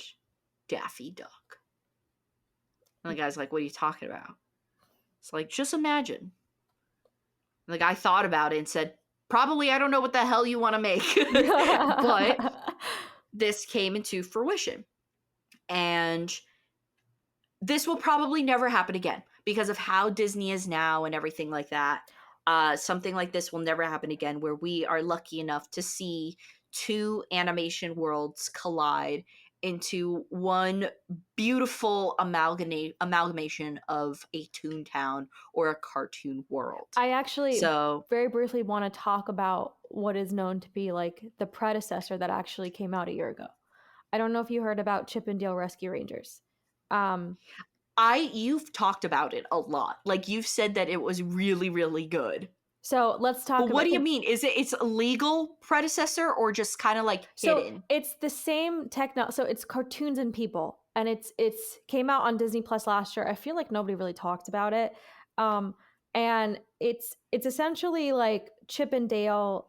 A: Daffy Duck. And the guy's like, what are you talking about? It's like, just imagine. And the guy thought about it and said, probably I don't know what the hell you want to make. But this came into fruition. And this will probably never happen again because of how Disney is now and everything like that. Something like this will never happen again, where we are lucky enough to see two animation worlds collide into one beautiful amalgamation of a Toontown or a cartoon world.
B: I actually very briefly want to talk about what is known to be like the predecessor that actually came out a year ago. I don't know if you heard about Chip and Dale Rescue Rangers.
A: You've talked about it a lot. Like, you've said that it was really, really good.
B: So let's talk about
A: what do you mean? Is it's a legal predecessor or just kind of like hidden?
B: So it's the same so it's cartoons and people, and it's came out on Disney Plus last year. I feel like nobody really talked about it. And it's essentially like Chip and Dale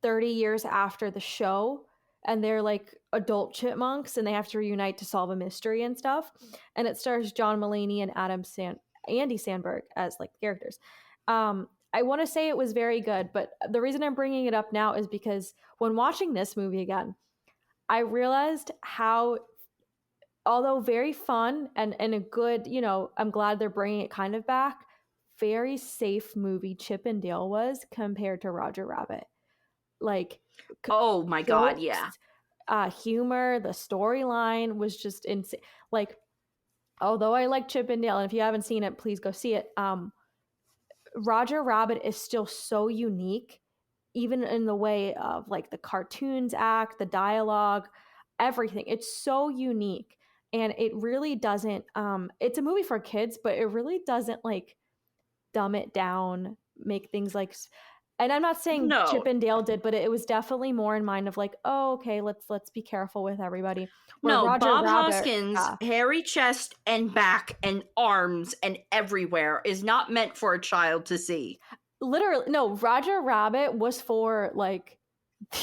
B: 30 years after the show, and they're like adult chipmunks and they have to reunite to solve a mystery and stuff. And it stars John Mulaney and Andy Samberg as like characters. I want to say it was very good, but the reason I'm bringing it up now is because when watching this movie again, I realized how, although very fun and a good, I'm glad they're bringing it kind of back, very safe movie Chip and Dale was compared to Roger Rabbit. Like,
A: oh my God, yeah.
B: Humor, the storyline was just insane. Like, although I like Chip and Dale, and if you haven't seen it, please go see it. Roger Rabbit is still so unique, even in the way of like the cartoons act, the dialogue, everything. It's so unique. And it really doesn't, it's a movie for kids, but it really doesn't like dumb it down, make things like, and I'm not saying Chip and Dale did, but it was definitely more in mind of like, oh, okay, let's be careful with everybody.
A: Where Bob Hoskins, hairy chest and back and arms and everywhere is not meant for a child to see.
B: Literally, no, Roger Rabbit was for like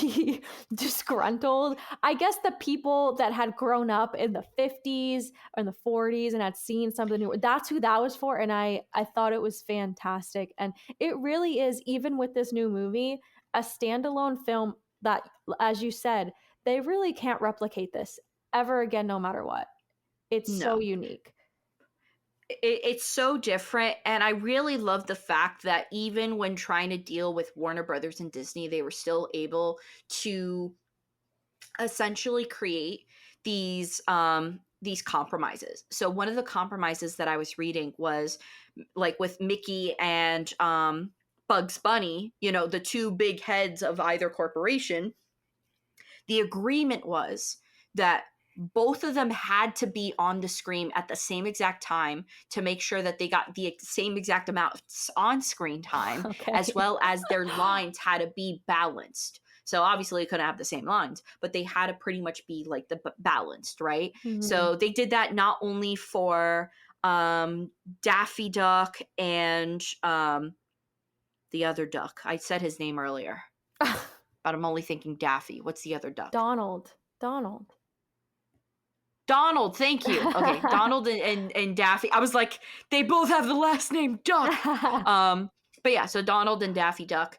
B: the disgruntled, I guess the people that had grown up in the 50s or in the 40s and had seen something new. That's who that was for. And I thought it was fantastic. And it really is, even with this new movie, a standalone film that, as you said, they really can't replicate this ever again, no matter what. It's so unique.
A: It's so different, and I really love the fact that even when trying to deal with Warner Brothers and Disney, they were still able to essentially create these compromises. So one of the compromises that I was reading was like with Mickey and Bugs Bunny, the two big heads of either corporation. The agreement was that both of them had to be on the screen at the same exact time to make sure that they got the same exact amount on screen time, as well as their lines had to be balanced. So obviously they couldn't have the same lines, but they had to pretty much be like the balanced, right? Mm-hmm. So they did that not only for Daffy Duck and the other duck. I said his name earlier, but I'm only thinking Daffy. What's the other duck?
B: Donald,
A: thank you. Okay, Donald and Daffy. I was like, they both have the last name Duck. But yeah, so Donald and Daffy Duck,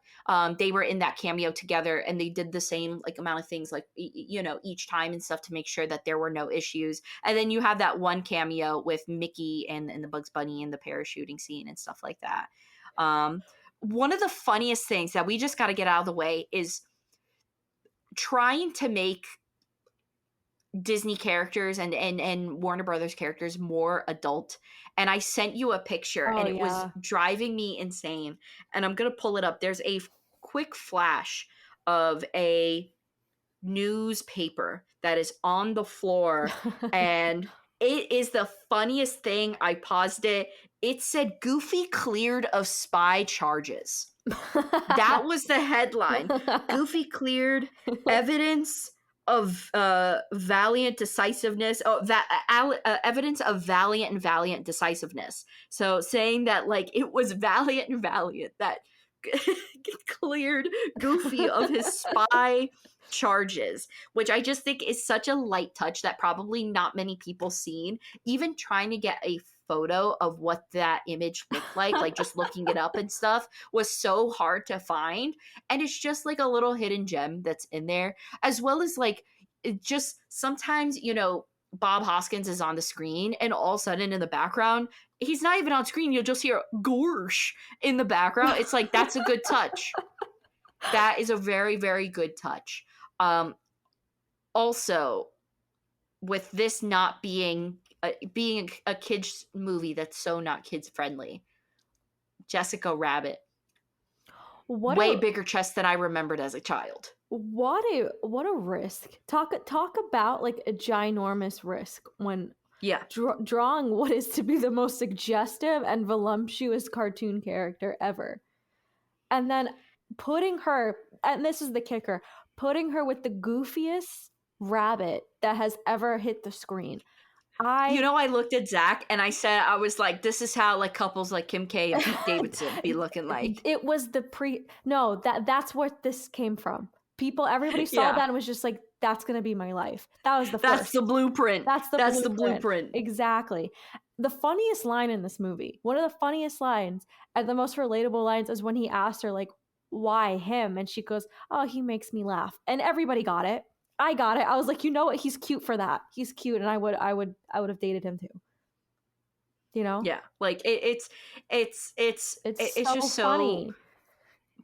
A: they were in that cameo together, and they did the same like amount of things, like each time and stuff to make sure that there were no issues. And then you have that one cameo with Mickey and the Bugs Bunny and the parachuting scene and stuff like that. One of the funniest things that we just got to get out of the way is trying to make Disney characters and Warner Brothers characters more adult. And I sent you a picture and it was driving me insane. And I'm going to pull it up. There's a quick flash of a newspaper that is on the floor and it is the funniest thing. I paused it. It said Goofy cleared of spy charges. That was the headline. Goofy cleared, evidence of valiant decisiveness. Evidence of valiant decisiveness. So saying that like it was valiant that cleared Goofy of his spy charges, which I just think is such a light touch that probably not many people seen. Even trying to get a photo of what that image looked like just looking it up and stuff was so hard to find. And it's just like a little hidden gem that's in there, as well as like it just sometimes, Bob Hoskins is on the screen and all of a sudden in the background, he's not even on screen. You'll just hear gorsh in the background. It's like, that's a good touch. That is a very, very good touch. Also, with this not being a kids movie that's so not kids friendly, Jessica Rabbit, way bigger chest than I remembered as a child.
B: What a risk. Talk about like a ginormous risk when drawing what is to be the most suggestive and voluptuous cartoon character ever, and then putting her, and this is the kicker, putting her with the goofiest rabbit that has ever hit the screen.
A: I looked at Zach and I said, I was like, this is how like couples like Kim K and Pete Davidson be looking like.
B: It was that's what this came from. Everybody saw that and was just like, that's going to be my life. That's
A: the blueprint. That's the blueprint.
B: Exactly. The funniest line in this movie, one of the funniest lines and the most relatable lines, is when he asked her, like, why him? And she goes, oh, he makes me laugh. And everybody got it. I got it. I was like, you know what? He's cute for that. He's cute. And I would have dated him too.
A: Yeah. Like it's so
B: just funny.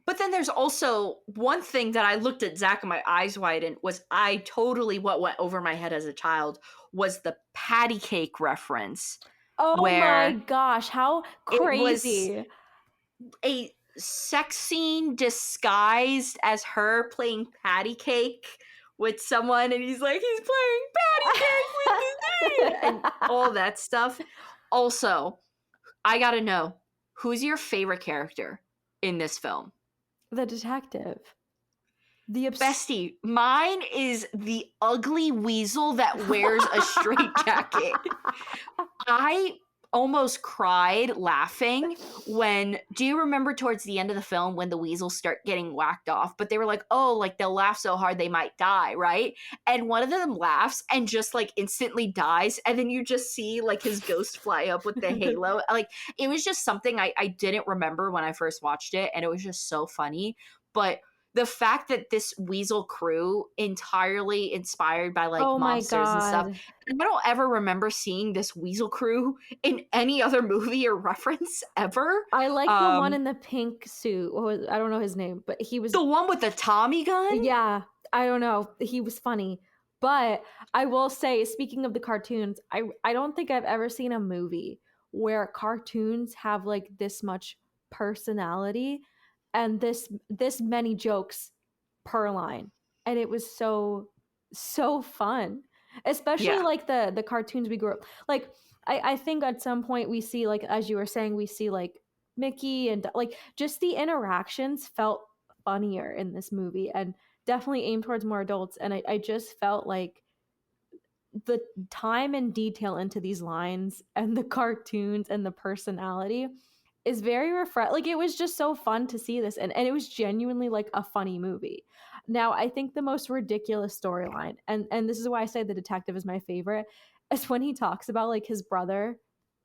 A: But then there's also one thing that I looked at Zach and my eyes widened was what went over my head as a child was the patty cake reference.
B: Oh my gosh, how crazy.
A: It was a sex scene disguised as her playing patty cake with someone, and he's like, he's playing patty cake with his name, and all that stuff. Also, I gotta know, who's your favorite character in this film?
B: The detective.
A: Bestie, mine is the ugly weasel that wears a straitjacket. I almost cried laughing do you remember towards the end of the film when the weasels start getting whacked off, but they were like, oh, like they'll laugh so hard they might die, right? And one of them laughs and just like instantly dies, and then you just see like his ghost fly up with the halo. Like, it was just something I didn't remember when I first watched it, and it was just so funny. But the fact that this weasel crew entirely inspired by like monsters and stuff, and I don't ever remember seeing this weasel crew in any other movie or reference ever.
B: I like the one in the pink suit. I don't know his name, but he was
A: the one with the Tommy gun.
B: Yeah, I don't know. He was funny. But I will say, speaking of the cartoons, I don't think I've ever seen a movie where cartoons have like this much personality and this many jokes per line. And it was so fun. Especially like the cartoons we grew up. Like I think at some point we see, like, as you were saying, we see like Mickey and like just the interactions felt funnier in this movie and definitely aimed towards more adults. And I just felt like the time and detail into these lines and the cartoons and the personality is very refreshing. Like, it was just so fun to see this, and it was genuinely like a funny movie. Now, I think the most ridiculous storyline, and this is why I say the detective is my favorite, is when he talks about like his brother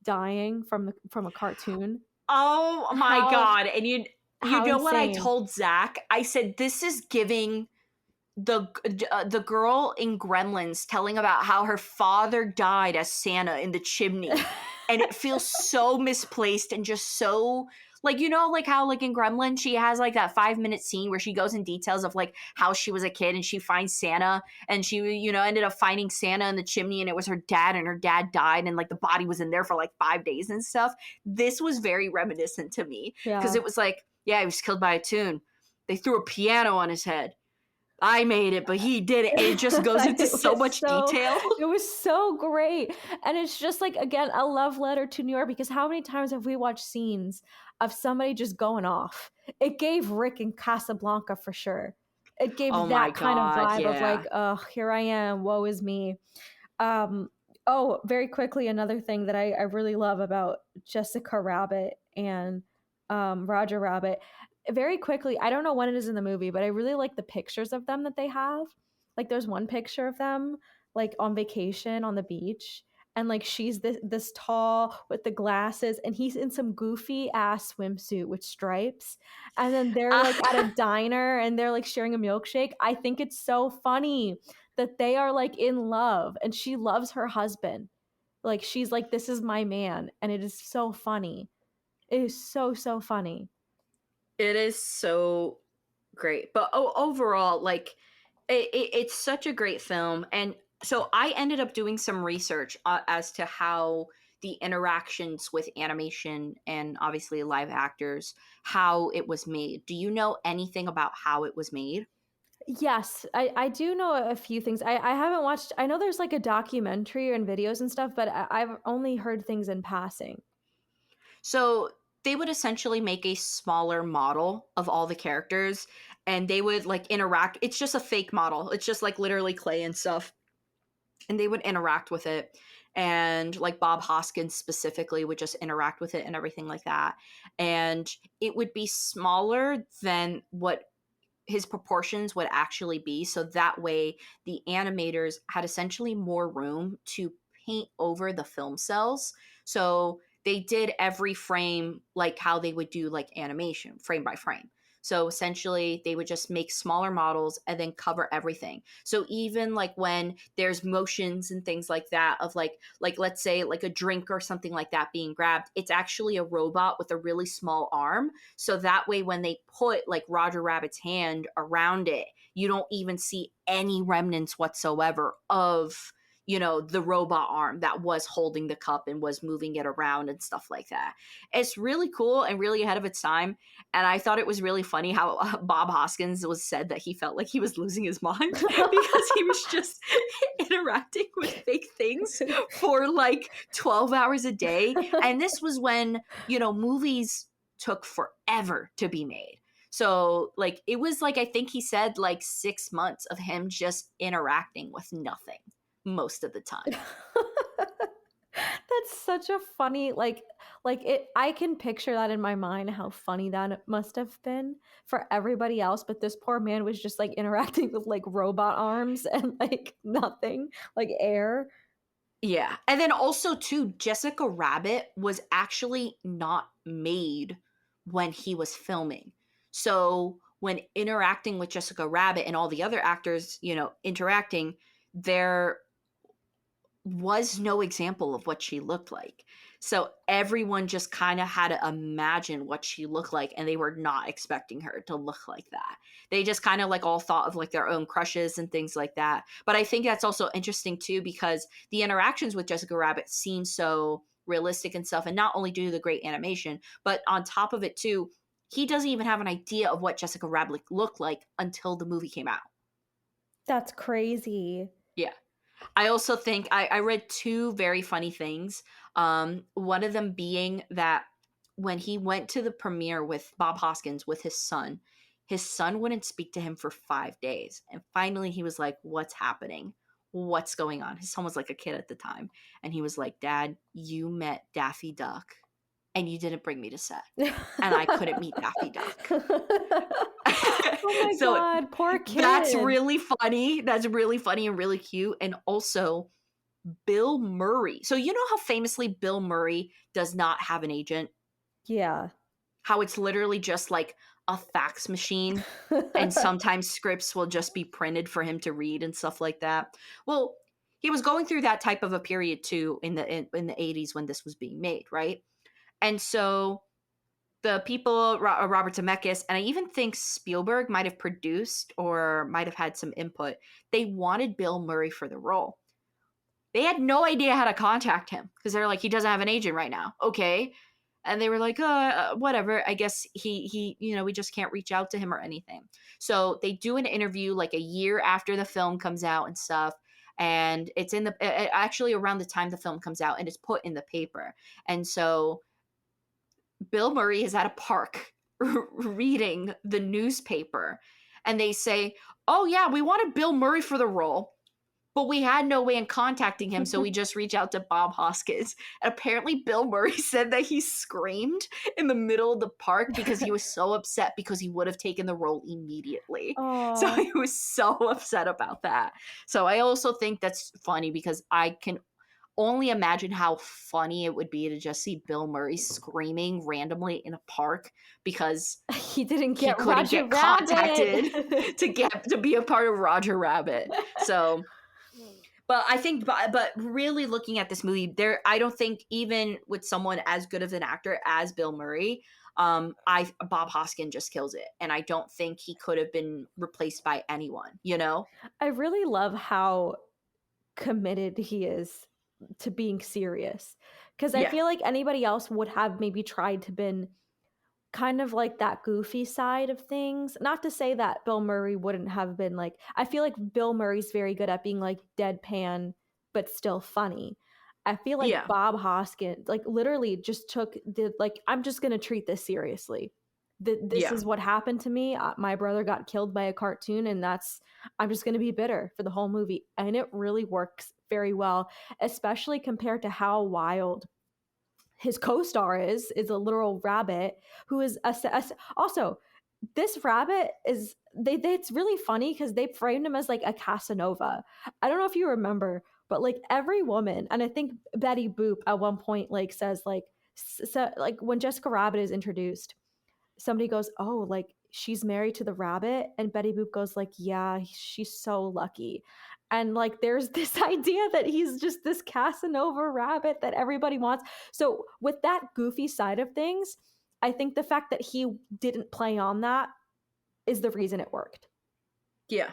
B: dying from a cartoon.
A: Oh my God. And you know what I told Zach? I said, this is giving the girl in Gremlins telling about how her father died as Santa in the chimney. And it feels so misplaced and just so like, like how like in Gremlins she has like that 5-minute scene where she goes in details of like how she was a kid and she finds Santa, and she ended up finding Santa in the chimney, and it was her dad, and her dad died, and like the body was in there for like 5 days and stuff. This was very reminiscent to me because it was like, yeah, he was killed by a tune. They threw a piano on his head. I made it, but he did it. It just goes into so much detail.
B: It was so great. And it's just like, again, a love letter to New York, because how many times have we watched scenes of somebody just going off? It gave Rick in Casablanca for sure. It gave that kind of vibe of like, oh, here I am, woe is me. Very quickly, another thing that I really love about Jessica Rabbit and Roger Rabbit, very quickly, I don't know when it is in the movie, but I really like the pictures of them that they have. Like there's one picture of them like on vacation on the beach, and like she's this tall with the glasses, and he's in some goofy ass swimsuit with stripes, and then they're
A: Uh,
B: like at a diner and they're like sharing a milkshake. I think it's so funny that they are like in love and she loves her husband. Like she's like, this is my man, and it is so funny. It is so funny.
A: it is so great. But overall, like it's such a great film. And so I ended up doing some research as to how the interactions with animation and obviously live actors, how it was made. Do you know anything about how it was made?
B: Yes, I do know a few things. I haven't watched, I know there's like a documentary and videos and stuff, but I've only heard things in passing.
A: So they would essentially make a smaller model of all the characters, and they would like interact. It's just a fake model. It's just like literally clay and stuff. And they would interact with it. And like Bob Hoskins specifically would just interact with it and everything like that. And it would be smaller than what his proportions would actually be. So that way, the animators had essentially more room to paint over the film cells. So they did every frame like how they would do like animation, frame by frame. So essentially, they would just make smaller models and then cover everything. So even like when there's motions and things like that of like let's say like a drink or something like that being grabbed, it's actually a robot with a really small arm, so that way, when they put like Roger Rabbit's hand around it, you don't even see any remnants whatsoever of, the robot arm that was holding the cup and was moving it around and stuff like that. It's really cool and really ahead of its time. And I thought it was really funny how Bob Hoskins was said that he felt like he was losing his mind because he was just interacting with fake things for like 12 hours a day. And this was when, movies took forever to be made. So, like, it was like, I think he said like 6 months of him just interacting with nothing most of the time.
B: That's such a funny like it, I can picture that in my mind how funny that must have been for everybody else, but this poor man was just like interacting with like robot arms and like nothing, like air.
A: Yeah. And then also, too, Jessica Rabbit was actually not made when he was filming. So, when interacting with Jessica Rabbit and all the other actors, interacting, there was no example of what she looked like. So everyone just kind of had to imagine what she looked like, and they were not expecting her to look like that. They just kind of like all thought of like their own crushes and things like that. But I think that's also interesting too, because the interactions with Jessica Rabbit seem so realistic and stuff. And not only do the great animation, but on top of it too, he doesn't even have an idea of what Jessica Rabbit looked like until the movie came out.
B: That's crazy.
A: Yeah. I also think I read two very funny things. One of them being that when he went to the premiere with Bob Hoskins with his son wouldn't speak to him for 5 days. And finally he was like, "What's happening? What's going on?" His son was like a kid at the time. And he was like, "Dad, you met Daffy Duck and you didn't bring me to set. And I couldn't meet Daffy Duck."
B: Oh my
A: So
B: god, poor
A: that's
B: kid.
A: really funny. That's really funny and really cute. And also, Bill Murray. So you know how famously Bill Murray does not have an agent?
B: Yeah.
A: How it's literally just like a fax machine, and sometimes scripts will just be printed for him to read and stuff like that. Well, he was going through that type of a period too in the 80s when this was being made, right? And so the people, Robert Zemeckis, and I even think Spielberg might have produced or might have had some input. They wanted Bill Murray for the role. They had no idea how to contact him because they're like, he doesn't have an agent right now. Okay. And they were like, whatever. I guess he, we just can't reach out to him or anything. So they do an interview like a year after the film comes out and stuff. And it's in the, actually around the time the film comes out, and it's put in the paper. And so Bill Murray is at a park reading the newspaper, and they say, "Oh yeah, we wanted Bill Murray for the role." But we had no way in contacting him, so we just reached out to Bob Hoskins. And apparently Bill Murray said that he screamed in the middle of the park because he was so upset because he would have taken the role immediately. So
B: Oh,
A: he was so upset about that. So I also think that's funny because I can only imagine how funny it would be to just see Bill Murray screaming randomly in a park because
B: he didn't
A: he
B: get
A: couldn't
B: Roger
A: get contacted
B: Rabbit.
A: to be a part of Roger Rabbit. So, but I think, but really looking at this movie, I don't think even with someone as good of an actor as Bill Murray, I Bob Hoskin just kills it, and I don't think he could have been replaced by anyone. You know?
B: I really love how committed he is to being serious, because I
A: Yeah,
B: feel like anybody else would have maybe tried to been kind of like that goofy side of things. Not to say that Bill Murray wouldn't have been like, I feel like Bill Murray's very good at being like deadpan but still funny. I feel like
A: yeah,
B: Bob Hoskins like literally just took the like, I'm just going to treat this seriously. This
A: yeah,
B: is what happened to me. My brother got killed by a cartoon, and I'm just going to be bitter for the whole movie. And it really works very well, especially compared to how wild his co-star is a literal rabbit who is also, this rabbit is it's really funny because they framed him as like a Casanova. I don't know if you remember, but like every woman, and I think Betty Boop at one point like says like, so, like when Jessica Rabbit is introduced, somebody goes, "Oh, like she's married to the rabbit," and Betty Boop goes like, "Yeah, she's so lucky." And like there's this idea that he's just this Casanova rabbit that everybody wants. So with that goofy side of things, I think the fact that he didn't play on that is the reason it worked.
A: yeah.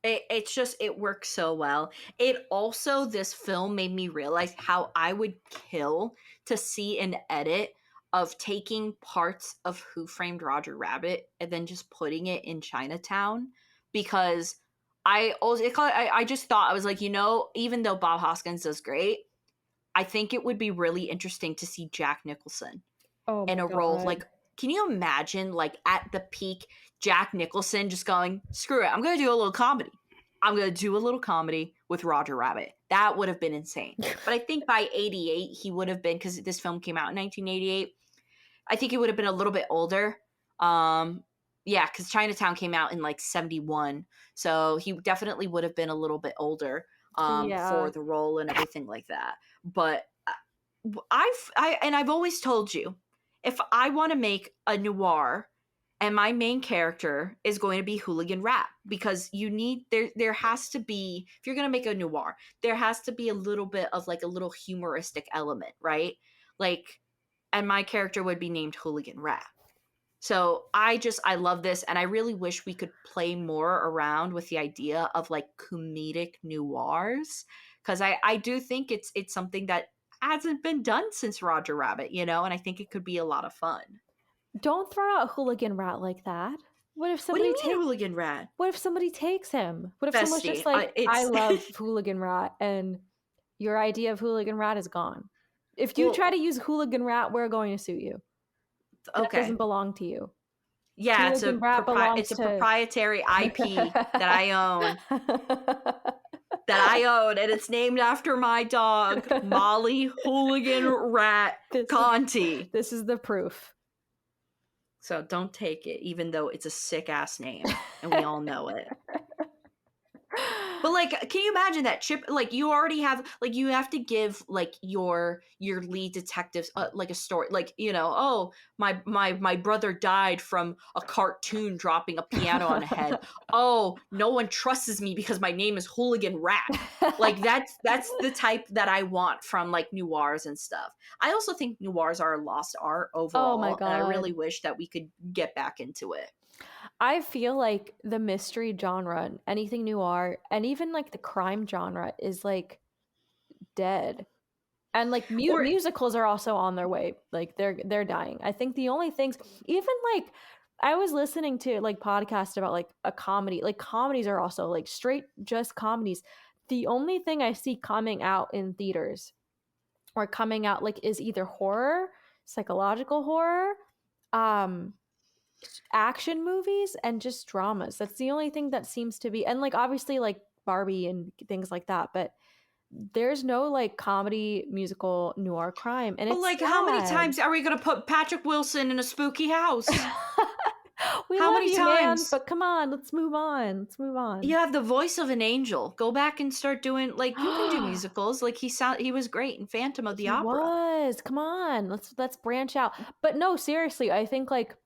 A: It's just it works so well. It also this film made me realize how I would kill to see an edit of taking parts of Who Framed Roger Rabbit and then just putting it in Chinatown because I just thought I was like, even though Bob Hoskins does great, I think it would be really interesting to see Jack Nicholson
B: Oh
A: in
B: my
A: a role
B: god.
A: like, can you imagine like at the peak Jack Nicholson just going, screw it, I'm gonna do a little comedy. I'm gonna do a little comedy with Roger Rabbit. That would have been insane. But I think by 88 he would have been, because this film came out in 1988, I think he would have been a little bit older. Yeah, because Chinatown came out in like 71, so he definitely would have been a little bit older
B: Yeah.
A: for the role and everything like that. But I've always told you, if I want to make a noir and my main character is going to be Hooligan Rat, because you need there has to be, if you're going to make a noir, there has to be a little bit of like a little humoristic element, right? Like, and my character would be named Hooligan Rat. So I love this, and I really wish we could play more around with the idea of like comedic noirs, because I do think it's something that hasn't been done since Roger Rabbit, and I think it could be a lot of fun.
B: Don't throw out Hooligan Rat like that. What if
A: What do you
B: somebody
A: mean,
B: take
A: Hooligan Rat?
B: what if somebody takes him? What if someone's just
A: Bestie,
B: like, I
A: it's
B: love Hooligan Rat, and your idea of Hooligan Rat is gone? If you try
A: well,
B: to use Hooligan Rat, we're going to sue you. That
A: okay,
B: doesn't belong to you.
A: yeah,
B: Hooligan Rat belongs
A: it's a
B: to
A: proprietary IP that I own, and it's named after my dog, Molly Hooligan Rat
B: this is
A: Conti.
B: this is the proof.
A: So don't take it, even though it's a sick ass name and we all know it. But like, can you imagine that Chip? Like, you already have, like, you have to give like your lead detectives like a story, like, oh, my brother died from a cartoon dropping a piano on a head. Oh, no one trusts me because my name is Hooligan Rat. Like, that's the type that I want from like noirs and stuff. I also think noirs are a lost art
B: Oh my
A: overall, and I really
B: god.
A: wish that we could get back into it.
B: I feel like the mystery genre, anything noir, and even like the crime genre is like dead. And like
A: Or
B: musicals are also on their way. Like they're dying. I think the only things, even like I was listening to like podcasts about like a comedy. Like comedies are also like straight just comedies. The only thing I see coming out in theaters or coming out like is either horror, psychological horror, um action movies, and just dramas. That's the only thing that seems to be. And like obviously like Barbie and things like that, but there's no like comedy musical noir crime, and
A: But
B: it's
A: like, how many
B: sad.
A: times are we gonna put Patrick Wilson in a spooky house?
B: We
A: How
B: love
A: many
B: you, man,
A: times?
B: but come on, let's move on. Let's move on.
A: You have the voice of an angel. Go back and start doing like you can do musicals. Like he was great in Phantom of the
B: He
A: Opera.
B: was. Come on, let's branch out. But no, seriously, I think like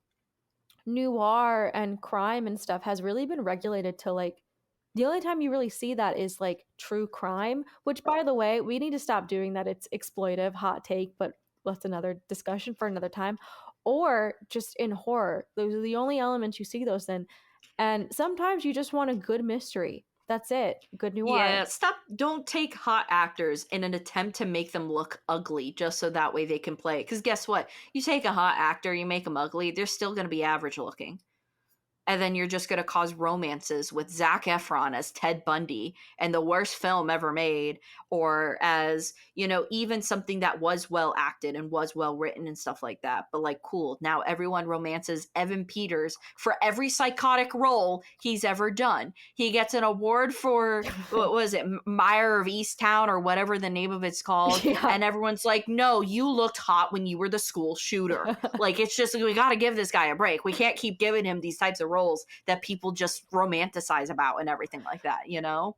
B: noir and crime and stuff has really been regulated to like the only time you really see that is like true crime, which by the way, we need to stop doing that. It's exploitive, hot take, but that's another discussion for another time. Or just in horror. Those are the only elements you see those in. And sometimes you just want a good mystery. That's it. Good noir.
A: Yeah, stop. Don't take hot actors in an attempt to make them look ugly just so that way they can play. Because guess what? You take a hot actor, you make them ugly, they're still going to be average looking. And then you're just going to cause romances with Zac Efron as Ted Bundy and the worst film ever made, or as, you know, even something that was well acted and was well written and stuff like that. But like, cool. Now everyone romances Evan Peters for every psychotic role he's ever done. He gets an award for, what was it, Meyer of Easttown or whatever the name of it's called.
B: Yeah.
A: And everyone's like, no, you looked hot when you were the school shooter. Like, it's just, we got to give this guy a break. We can't keep giving him these types of roles that people just romanticize about and everything like that, you know?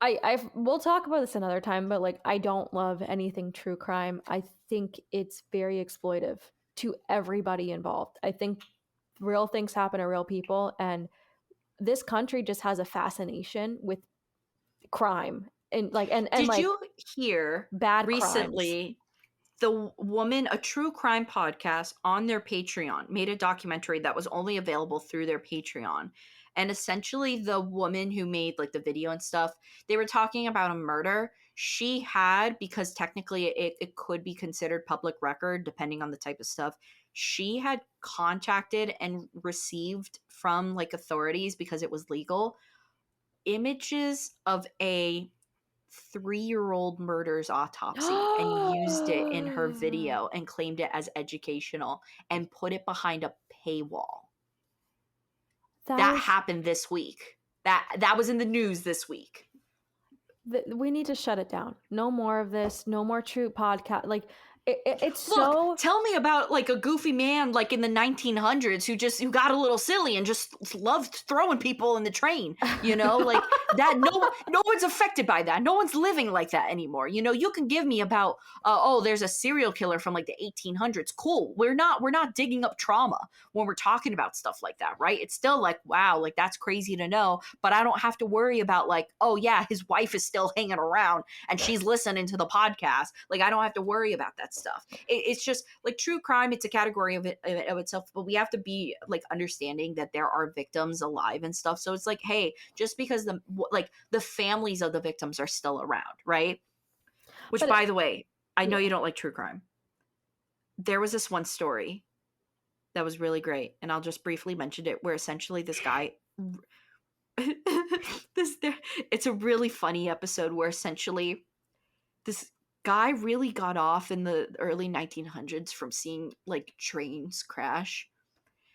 B: We'll talk about this another time, but like I don't love anything true crime. I think it's very exploitive to everybody involved. I think real things happen to real people, and this country just has a fascination with crime and
A: Did
B: like
A: you hear
B: bad crimes.
A: recently the woman, a true crime podcast on their Patreon, made a documentary that was only available through their Patreon? And essentially, the woman who made like the video and stuff, they were talking about a murder she had, because technically it could be considered public record depending on the type of stuff. She had contacted and received from like authorities, because it was legal, images of a 3-year-old murder's autopsy, and used it in her video and claimed it as educational and put it behind a paywall.
B: That
A: That
B: is
A: happened this week. That was in the news this week.
B: we need to shut it down. No more of this. No more true podcast. Like it's
A: Look,
B: so
A: tell me about like a goofy man like in the 1900s who got a little silly and just loved throwing people in the train, you know? Like that, no one's affected by that. No one's living like that anymore. You know, you can give me about oh, there's a serial killer from like the 1800s. Cool. We're not digging up trauma when we're talking about stuff like that, right? It's still like, wow, like that's crazy to know, but I don't have to worry about like, oh yeah, his wife is still hanging around and she's listening to the podcast. Like I don't have to worry about that stuff. It's just like true crime. It's a category of itself, but we have to be like understanding that there are victims alive and stuff. So it's like, hey, just because the families of the victims are still around, right? Which,
B: but
A: by the way, I know
B: yeah.
A: you don't like true crime. There was this one story that was really great, and I'll just briefly mention it, where essentially this guy it's a really funny episode where essentially this guy really got off in the early 1900s from seeing like trains crash,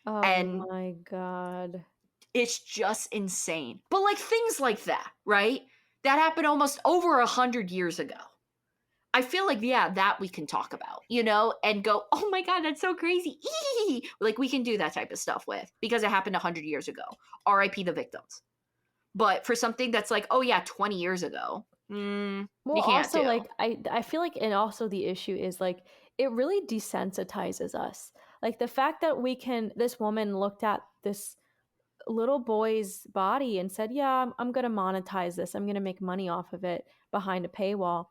B: Oh
A: and
B: my god.
A: it's just insane. But like things like that, right, that happened almost over 100 years ago. I feel like, yeah, that we can talk about, you know, and go, oh my god, that's so crazy. Eee! Like we can do that type of stuff with, because it happened 100 years ago. RIP the victims. But for something that's like, oh yeah, 20 years ago,
B: Well,
A: you can't
B: also
A: do.
B: like I feel like, and also the issue is like it really desensitizes us. Like the fact that this woman looked at this little boy's body and said, "Yeah, I'm going to monetize this. I'm going to make money off of it behind a paywall."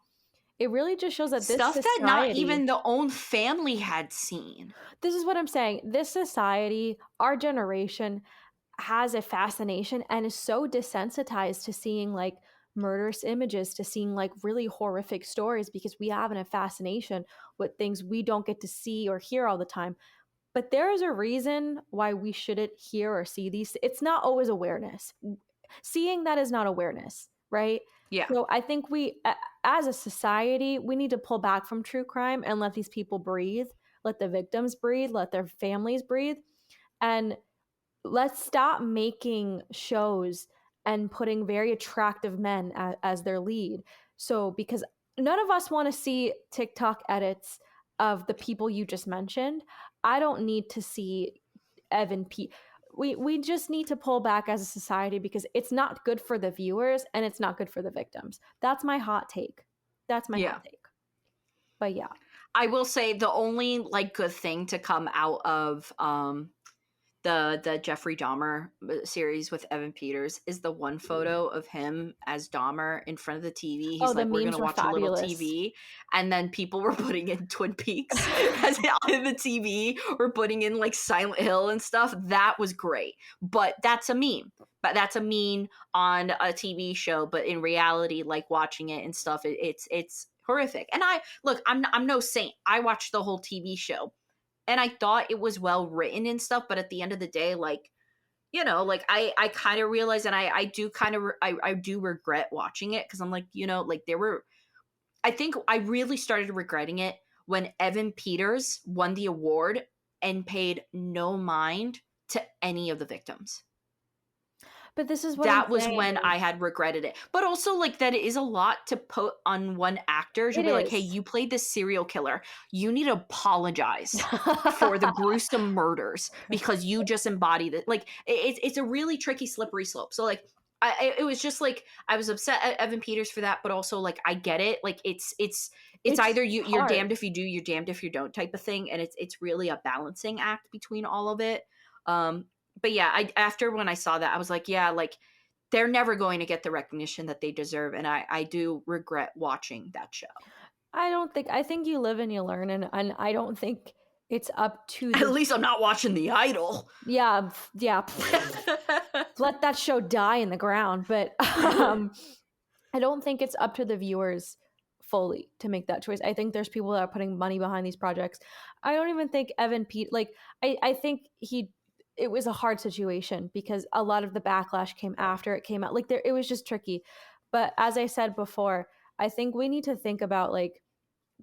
B: It really just shows that this
A: Stuff that not
B: society,
A: even the own family had seen.
B: this is what I'm saying. This society, our generation has a fascination and is so desensitized to seeing like murderous images, to seeing like really horrific stories, because we have a fascination with things we don't get to see or hear all the time. But there is a reason why we shouldn't hear or see these. It's not always awareness. Seeing that is not awareness, right?
A: Yeah.
B: So I think as a society, we need to pull back from true crime and let these people breathe, let the victims breathe, let their families breathe, and let's stop making shows and putting very attractive men as their lead. So because none of us want to see TikTok edits of the people you just mentioned, I don't need to see Evan P. We just need to pull back as a society because it's not good for the viewers and it's not good for the victims. That's my hot take. That's my
A: Yeah.
B: hot take. But yeah.
A: I will say the only like good thing to come out of the Jeffrey Dahmer series with Evan Peters is the one photo of him as Dahmer in front of the TV.
B: Oh,
A: He's
B: the
A: like, "We're
B: memes
A: gonna
B: were
A: watch a little
B: fabulous.
A: TV," and then people were putting in Twin Peaks as on the TV, or putting in like Silent Hill and stuff. That was great, but that's a meme. But that's a meme on a TV show. But in reality, like watching it and stuff, it's horrific. And I look, I'm no saint. I watched the whole TV show and I thought it was well written and stuff, but at the end of the day, like, you know, like I kind of realized, and I do kind of I do regret watching it because I'm like, you know, like there were, I think I really started regretting it when Evan Peters won the award and paid no mind to any of the victims.
B: But this is what I'm
A: That was when
B: saying.
A: I had regretted it. But also, like, that it is a lot to put on one actor to
B: It
A: be like, hey,
B: is.
A: you played this serial killer. You need to apologize for the gruesome murders because you just embodied it. Like, it's a really tricky, slippery slope. So, like, it was just like I was upset at Evan Peters for that, but also like I get it. Like it's
B: It's
A: either you're
B: hard.
A: damned if you do, you're damned if you don't type of thing, and it's really a balancing act between all of it. But yeah, I after when I saw that, I was like, yeah, like they're never going to get the recognition that they deserve, and I do regret watching that show.
B: I think you live and you learn, and I don't think it's up to
A: At
B: the
A: least I'm not watching The Idol.
B: yeah, yeah. Let that show die in the ground. But I don't think it's up to the viewers fully to make that choice. I think there's people that are putting money behind these projects. I don't even think Evan Pete like I think it was a hard situation because a lot of the backlash came after it came out. Like there it was just tricky. But as I said before, I think we need to think about like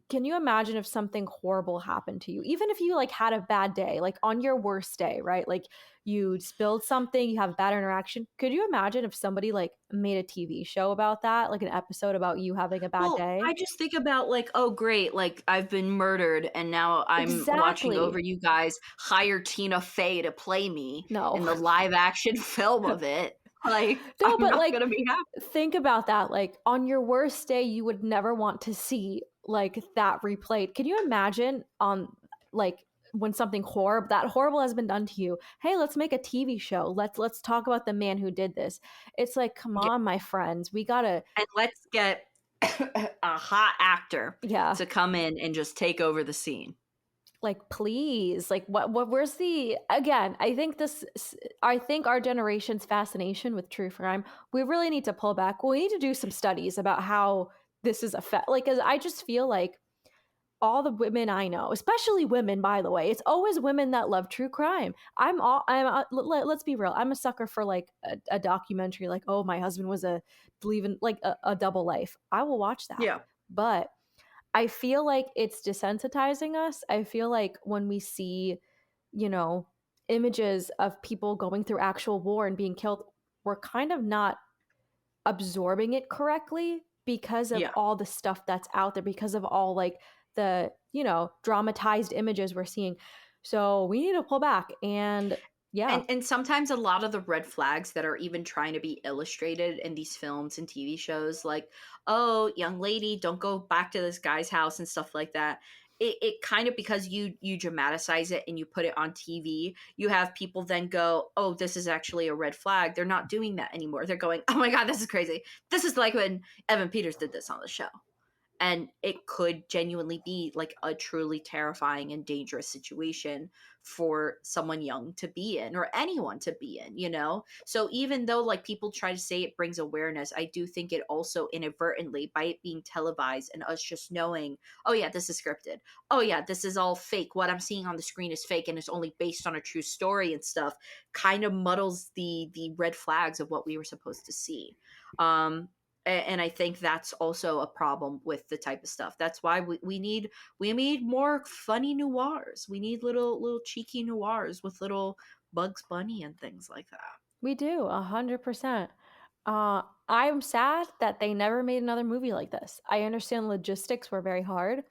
B: can you imagine if something horrible happened to you? Even if you like had a bad day, like on your worst day, right? Like you spilled something, you have a bad interaction. Could you imagine if somebody like made a TV show about that, like an episode about you having a bad
A: Well,
B: day?
A: I just think about like, oh great, like I've been murdered and now I'm watching
B: Exactly.
A: over you guys hire Tina Fey to play me
B: No.
A: in the live action film of it. Like,
B: No,
A: I'm
B: but
A: not
B: like
A: gonna be happy.
B: think about that. Like on your worst day, you would never want to see like that replayed. Can you imagine on like when something horrible has been done to you? Hey, let's make a TV show. Let's talk about the man who did this. It's like, come
A: Yeah.
B: on, my friends. We gotta
A: And let's get a hot actor
B: yeah.
A: to come in and just take over the scene.
B: Like please. Like what where's the again, I think our generation's fascination with true crime, we really need to pull back. We need to do some studies about how this is affect like cuz I just feel like all the women I know, especially women, by the way, it's always women that love true crime. Let's be real. I'm a sucker for like a documentary, like, oh, my husband was believing like a double life. I will watch that.
A: Yeah.
B: But I feel like it's desensitizing us. I feel like when we see, you know, images of people going through actual war and being killed, we're kind of not absorbing it correctly because of
A: Yeah.
B: all the stuff that's out there, because of all like the, dramatized images we're seeing. So we need to pull back and yeah.
A: And sometimes a lot of the red flags that are even trying to be illustrated in these films and TV shows, like, oh, young lady, don't go back to this guy's house and stuff like that. It kind of, because you dramatize it and you put it on TV, you have people then go, oh, this is actually a red flag. They're not doing that anymore. They're going, oh my God, this is crazy. This is like when Evan Peters did this on the show. And it could genuinely be like a truly terrifying and dangerous situation for someone young to be in, or anyone to be in, you know? So even though like people try to say it brings awareness, I do think it also inadvertently, by it being televised and us just knowing, oh yeah, this is scripted. Oh yeah, this is all fake. What I'm seeing on the screen is fake and it's only based on a true story and stuff, kind of muddles the red flags of what we were supposed to see. And I think that's also a problem with the type of stuff. That's why we need more funny noirs. We need little cheeky noirs with little Bugs Bunny and things like that.
B: We do 100%. I'm sad that they never made another movie like this. I understand logistics were very hard,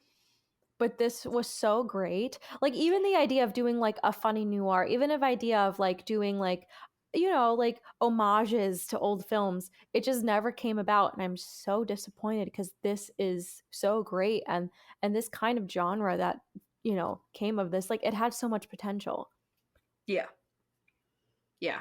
B: but this was so great. Like even the idea of doing like a funny noir, even of idea of like doing like like homages to old films, it just never came about and I'm so disappointed because this is so great and this kind of genre that came of this, like it had so much potential.
A: Yeah. Yeah.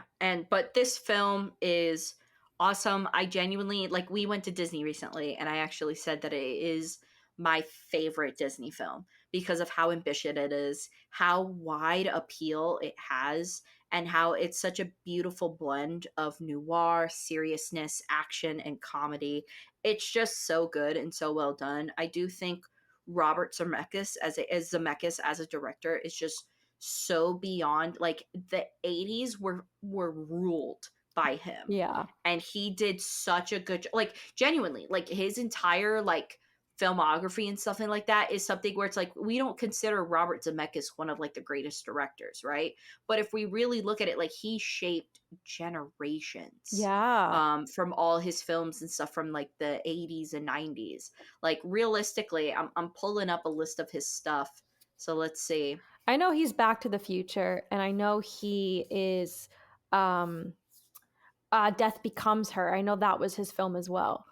A: But this film is awesome. I genuinely like we went to Disney recently and I actually said that it is my favorite Disney film because of how ambitious it is, how wide appeal it has, and how it's such a beautiful blend of noir, seriousness, action, and comedy. It's just so good and so well done. I do think Robert Zemeckis as Zemeckis as a director is just so beyond, like the 80s were ruled by him,
B: Yeah.
A: and he did such a good like genuinely like his entire like filmography and something like that is something where it's like we don't consider Robert Zemeckis one of like the greatest directors, right? But if we really look at it, like he shaped generations
B: Yeah.
A: from all his films and stuff from like the 80s and 90s. Like realistically, I'm pulling up a list of his stuff, so let's see.
B: I know he's Back to the Future, and I know he is um Death Becomes Her. I know that was his film as well.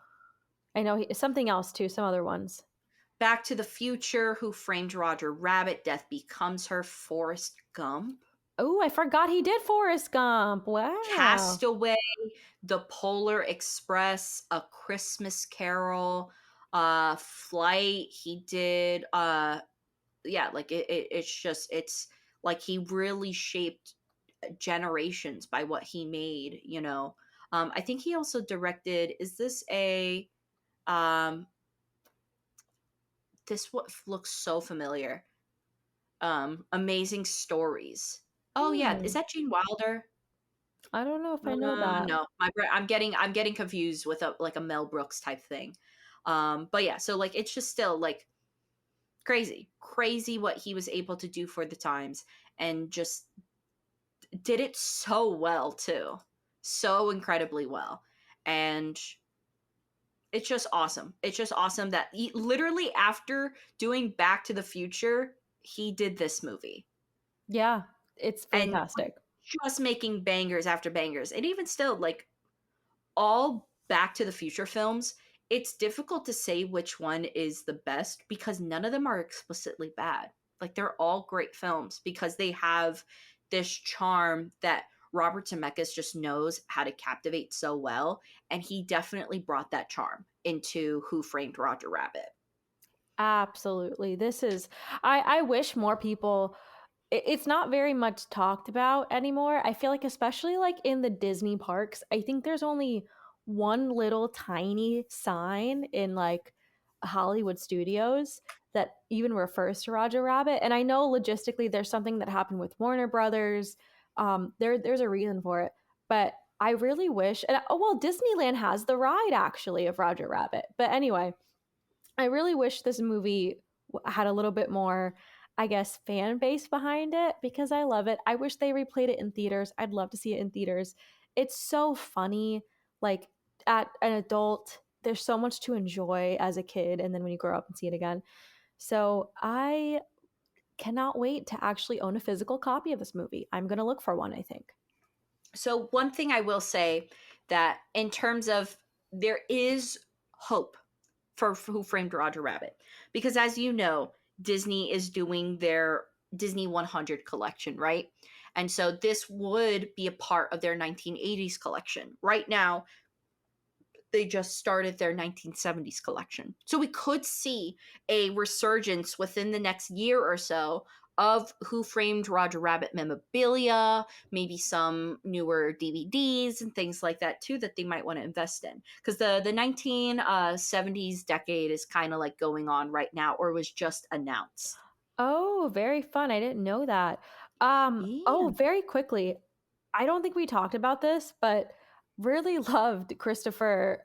B: I know something else too, some other ones.
A: Back to the Future, Who Framed Roger Rabbit, Death Becomes Her, Forrest Gump,
B: Oh, I forgot he did Forrest Gump. Wow.
A: Castaway, The Polar Express, A Christmas Carol, Flight. He did yeah, like it's just it's like he really shaped generations by what he made, you know. I think he also directed, is this a this what looks so familiar. Amazing Stories. Oh yeah, is
B: Hmm.
A: that Gene Wilder?
B: I don't know if I know that.
A: No, I'm getting confused with a like a Mel Brooks type thing. But yeah, so like it's just still like crazy what he was able to do for the times, and just did it so well too, so incredibly well, and it's just awesome. It's just awesome that he, literally after doing Back to the Future, he did this movie
B: Yeah, it's
A: and
B: fantastic.
A: just making bangers after bangers. And even still, like all Back to the Future films, it's difficult to say which one is the best because none of them are explicitly bad. Like they're all great films because they have this charm that Robert Zemeckis just knows how to captivate so well, and he definitely brought that charm into Who Framed Roger Rabbit.
B: Absolutely. This is I wish more people it's not very much talked about anymore. I feel like especially like in the Disney parks, I think there's only one little tiny sign in like Hollywood studios that even refers to Roger Rabbit. And I know logistically there's something that happened with Warner Brothers. There's a reason for it. But I really wish and oh well, Disneyland has the ride actually of Roger Rabbit. But anyway, I really wish this movie had a little bit more, I guess, fan base behind it because I love it. I wish they replayed it in theaters. I'd love to see it in theaters. It's so funny. Like at an adult, there's so much to enjoy as a kid, and then when you grow up and see it again. So I cannot wait to actually own a physical copy of this movie. I'm going to look for one, I think.
A: So one thing I will say that in terms of there is hope for Who Framed Roger Rabbit, because as you know, Disney is doing their Disney 100 collection, right? And so this would be a part of their 1980s collection. Right now, they just started their 1970s collection. So we could see a resurgence within the next year or so of Who Framed Roger Rabbit memorabilia, maybe some newer DVDs and things like that too that they might want to invest in. Because the 1970s decade is kind of like going on right now or was just announced.
B: Oh, very fun. I didn't know that. Oh,
A: Yeah.
B: very quickly. I don't think we talked about this, but really loved Christopher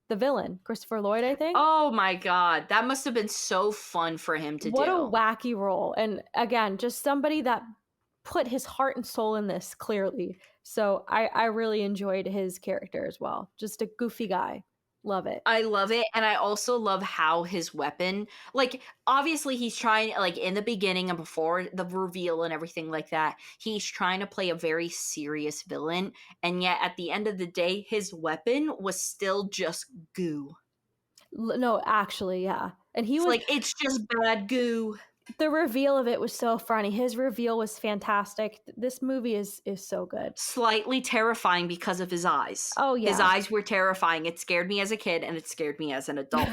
B: the villain, Christopher Lloyd, I think.
A: Oh my God. That must have been so fun for him to
B: What a
A: do.
B: wacky role. And again, just somebody that put his heart and soul in this clearly. So I really enjoyed his character as well. Just a goofy guy. Love it.
A: I love it, and I also love how his weapon, like, obviously he's trying, like, in the beginning and before the reveal and everything like that, he's trying to play a very serious villain, and yet at the end of the day, his weapon was still just goo.
B: No, actually, yeah. And he
A: It's
B: was
A: like, it's just bad goo.
B: the reveal of it was so funny. His reveal was fantastic. This movie is so good.
A: Slightly terrifying because of his eyes.
B: Oh
A: His
B: yeah.
A: eyes were terrifying. It scared me as a kid, and it scared me as an adult.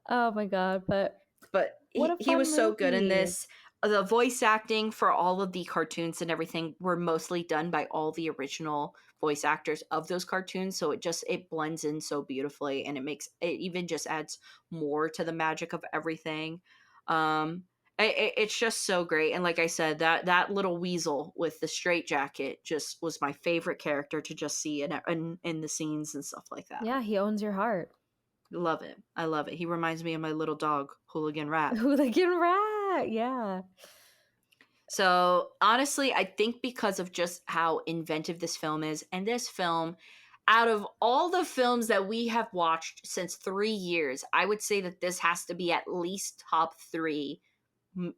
B: Oh my god, but
A: But
B: what
A: he,
B: a
A: he
B: fun
A: was so good in
B: movie.
A: this. The voice acting for all of the cartoons and everything were mostly done by all the original voice actors of those cartoons, so it blends in so beautifully, and it even just adds more to the magic of everything. um it's just so great, and like I said, that little weasel with the straight jacket just was my favorite character to just see in the scenes and stuff like that.
B: Yeah, he owns your heart.
A: Love it. I love it. He reminds me of my little dog, Hooligan Rat.
B: Hooligan rat. Yeah.
A: So honestly, I think because of just how inventive this film is, and this film, out of all the films that we have watched since 3 years, I would say that this has to be at least top three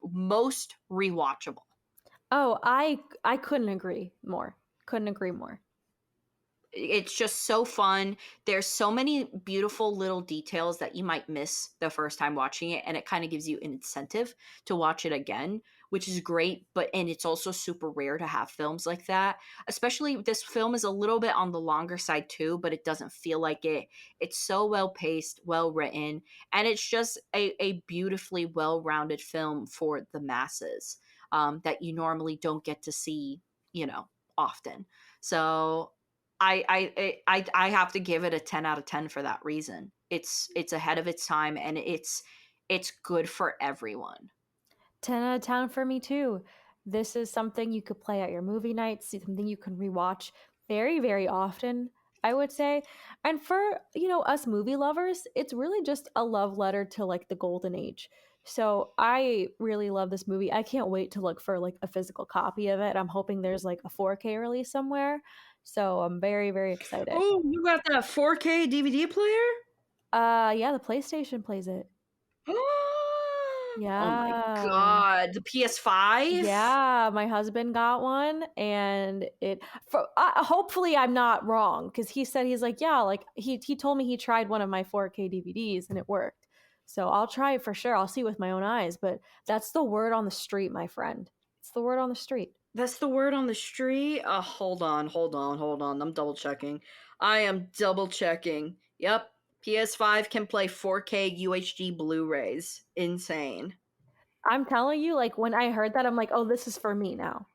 A: most rewatchable.
B: Oh, I couldn't agree more. Couldn't agree more.
A: It's just so fun. There's so many beautiful little details that you might miss the first time watching it, and it kind of gives you an incentive to watch it again, which is great. And it's also super rare to have films like that. Especially this film is a little bit on the longer side too, but it doesn't feel like it. It's so well paced, well written, and it's just a beautifully well rounded film for the masses, that you normally don't get to see, often. So I have to give it a 10 out of 10 for that reason. It's ahead of its time, and it's good for everyone.
B: 10 out of 10 for me too. This is something you could play at your movie nights, something you can rewatch very, very often, I would say. And for, us movie lovers, it's really just a love letter to like the golden age. So I really love this movie. I can't wait to look for like a physical copy of it. I'm hoping there's like a 4K release somewhere. So I'm very, very excited.
A: Oh, you got that 4K DVD player?
B: Yeah, the PlayStation plays it.
A: Oh my
B: Yeah.
A: god, the PS5?
B: Yeah, my husband got one, and hopefully I'm not wrong, because he said he's like, yeah, like he told me he tried one of my 4K DVDs and it worked. So I'll try it for sure. I'll see with my own eyes, but that's the word on the street, my friend. It's the word on the street.
A: That's the word on the street? Hold on, hold on, hold on. I'm double checking. I am double checking. Yep, PS5 can play 4K UHD Blu-rays. Insane.
B: I'm telling you, like when I heard that, I'm like, oh, this is for me now.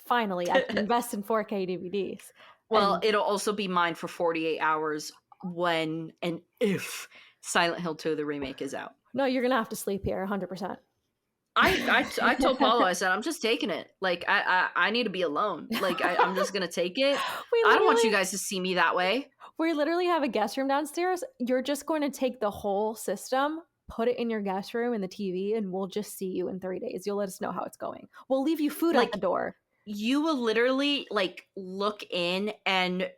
B: Finally, I can invest in 4K DVDs.
A: Well,
B: And
A: it'll also be mine for 48 hours when and if Silent Hill 2 the remake is out.
B: no, you're gonna have to sleep here, 100%.
A: I told Paulo, I said, I'm just taking it. Like, I need to be alone. Like, I'm just going to take it.
B: we
A: I don't want you
B: literally
A: guys to see me that way.
B: We literally have a guest room downstairs. You're just going to take the whole system, put it in your guest room in the TV, and we'll just see you in 3 days. You'll let us know how it's going. We'll leave you food at
A: Like,
B: the door.
A: you will literally, like, look in, and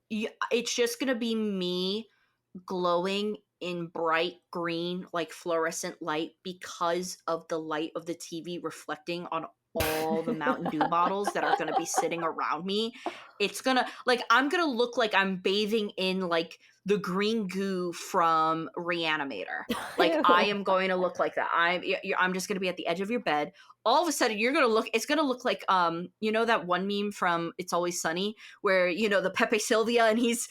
A: it's just going to be me glowing in bright green, like fluorescent light, because of the light of the TV reflecting on all the Mountain Dew bottles that are going to be sitting around me. It's going to, like, I'm going to look like I'm bathing in, like, the green goo from Reanimator. Like, I am going to look like that. I'm just going to be at the edge of your bed. All of a sudden, it's going to look like, that one meme from It's Always Sunny where, the Pepe Sylvia, and he's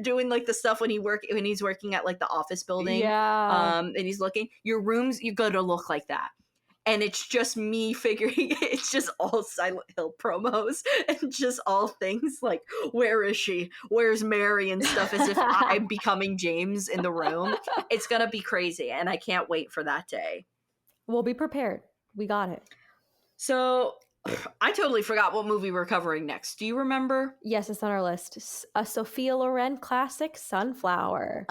A: doing like the stuff when he's working at like the office building.
B: Yeah.
A: And he's looking, you're going to look like that. And it's just me figuring it's just all Silent Hill promos and just all things like, where is she? Where's Mary and stuff, as if I'm becoming James in the room. It's going to be crazy, and I can't wait for that day.
B: We'll be prepared. We got it.
A: So I totally forgot what movie we're covering next. Do you remember?
B: Yes, it's on our list. A Sophia Loren classic, Sunflower.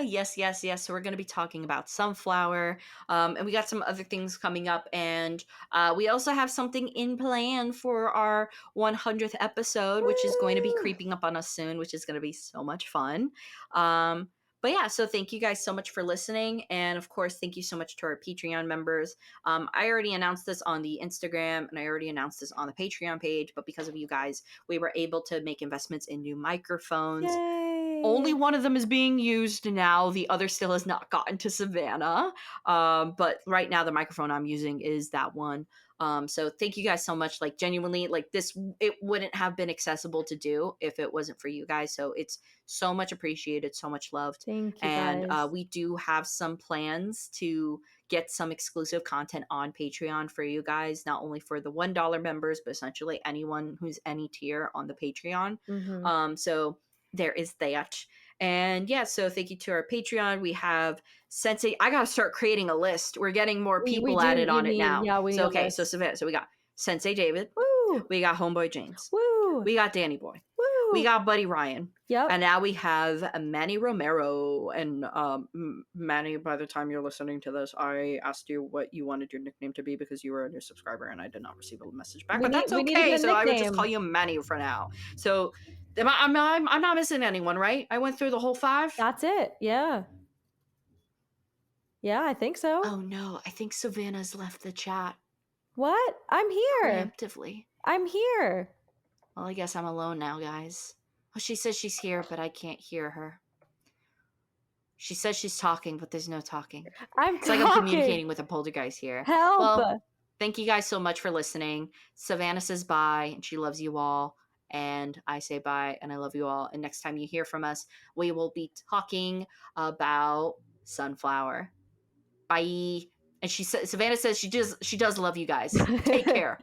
A: Yes, yes, yes. So we're going to be talking about sunflower, and we got some other things coming up, and we also have something in plan for our 100th episode, which is going to be
B: Woo!
A: creeping up on us soon, which is going to be so much fun. Um, but yeah, so thank you guys so much for listening, and of course, thank you so much to our Patreon members. I already announced this on the Instagram, and I already announced this on the Patreon page, but because of you guys, we were able to make investments in new microphones. Only
B: Yay!
A: one of them is being used now. The other still has not gotten to Savanna. But right now, the microphone I'm using is that one. So thank you guys so much. Like, genuinely, like, this, it wouldn't have been accessible to do if it wasn't for you guys. So it's so much appreciated, so much loved.
B: Thank you
A: And
B: guys.
A: we do have some plans to get some exclusive content on Patreon for you guys, not only for the $1 members, but essentially anyone who's any tier on the Patreon.
B: Mm-hmm.
A: So there is that. And yeah, so thank you to our Patreon. We have Sensei. I gotta start creating a list. We're getting more
B: We
A: people
B: do.
A: added
B: You
A: on it
B: need,
A: now.
B: yeah, we need
A: So
B: a
A: okay, so
B: list.
A: Savannah. So we got Sensei David.
B: Woo!
A: We got Homeboy James.
B: Woo!
A: We got Danny Boy.
B: Woo!
A: We got Buddy Ryan.
B: Yep.
A: And now we have Manny Romero. And Manny, by the time you're listening to this, I asked you what you wanted your nickname to be because you were a new subscriber and I did not receive a message back. But that's
B: We need to
A: okay.
B: get a
A: So I would just
B: nickname.
A: call you Manny for now. So I'm not missing anyone, right? I went through the whole 5.
B: That's it. Yeah. Yeah, I think so.
A: Oh no, I think Savannah's left the chat
B: What? I'm here.
A: preemptively.
B: I'm here.
A: Well, I guess I'm alone now, guys. Well, she says she's here, but I can't hear her. She says she's talking, but there's no talking.
B: I'm
A: It's like I'm communicating with a poltergeist here.
B: Help!
A: Well, thank you guys so much for listening. Savannah says bye, and she loves you all. And I say bye, and I love you all. And next time you hear from us, we will be talking about sunflower. Bye. And Savannah says she does love you guys. Take care.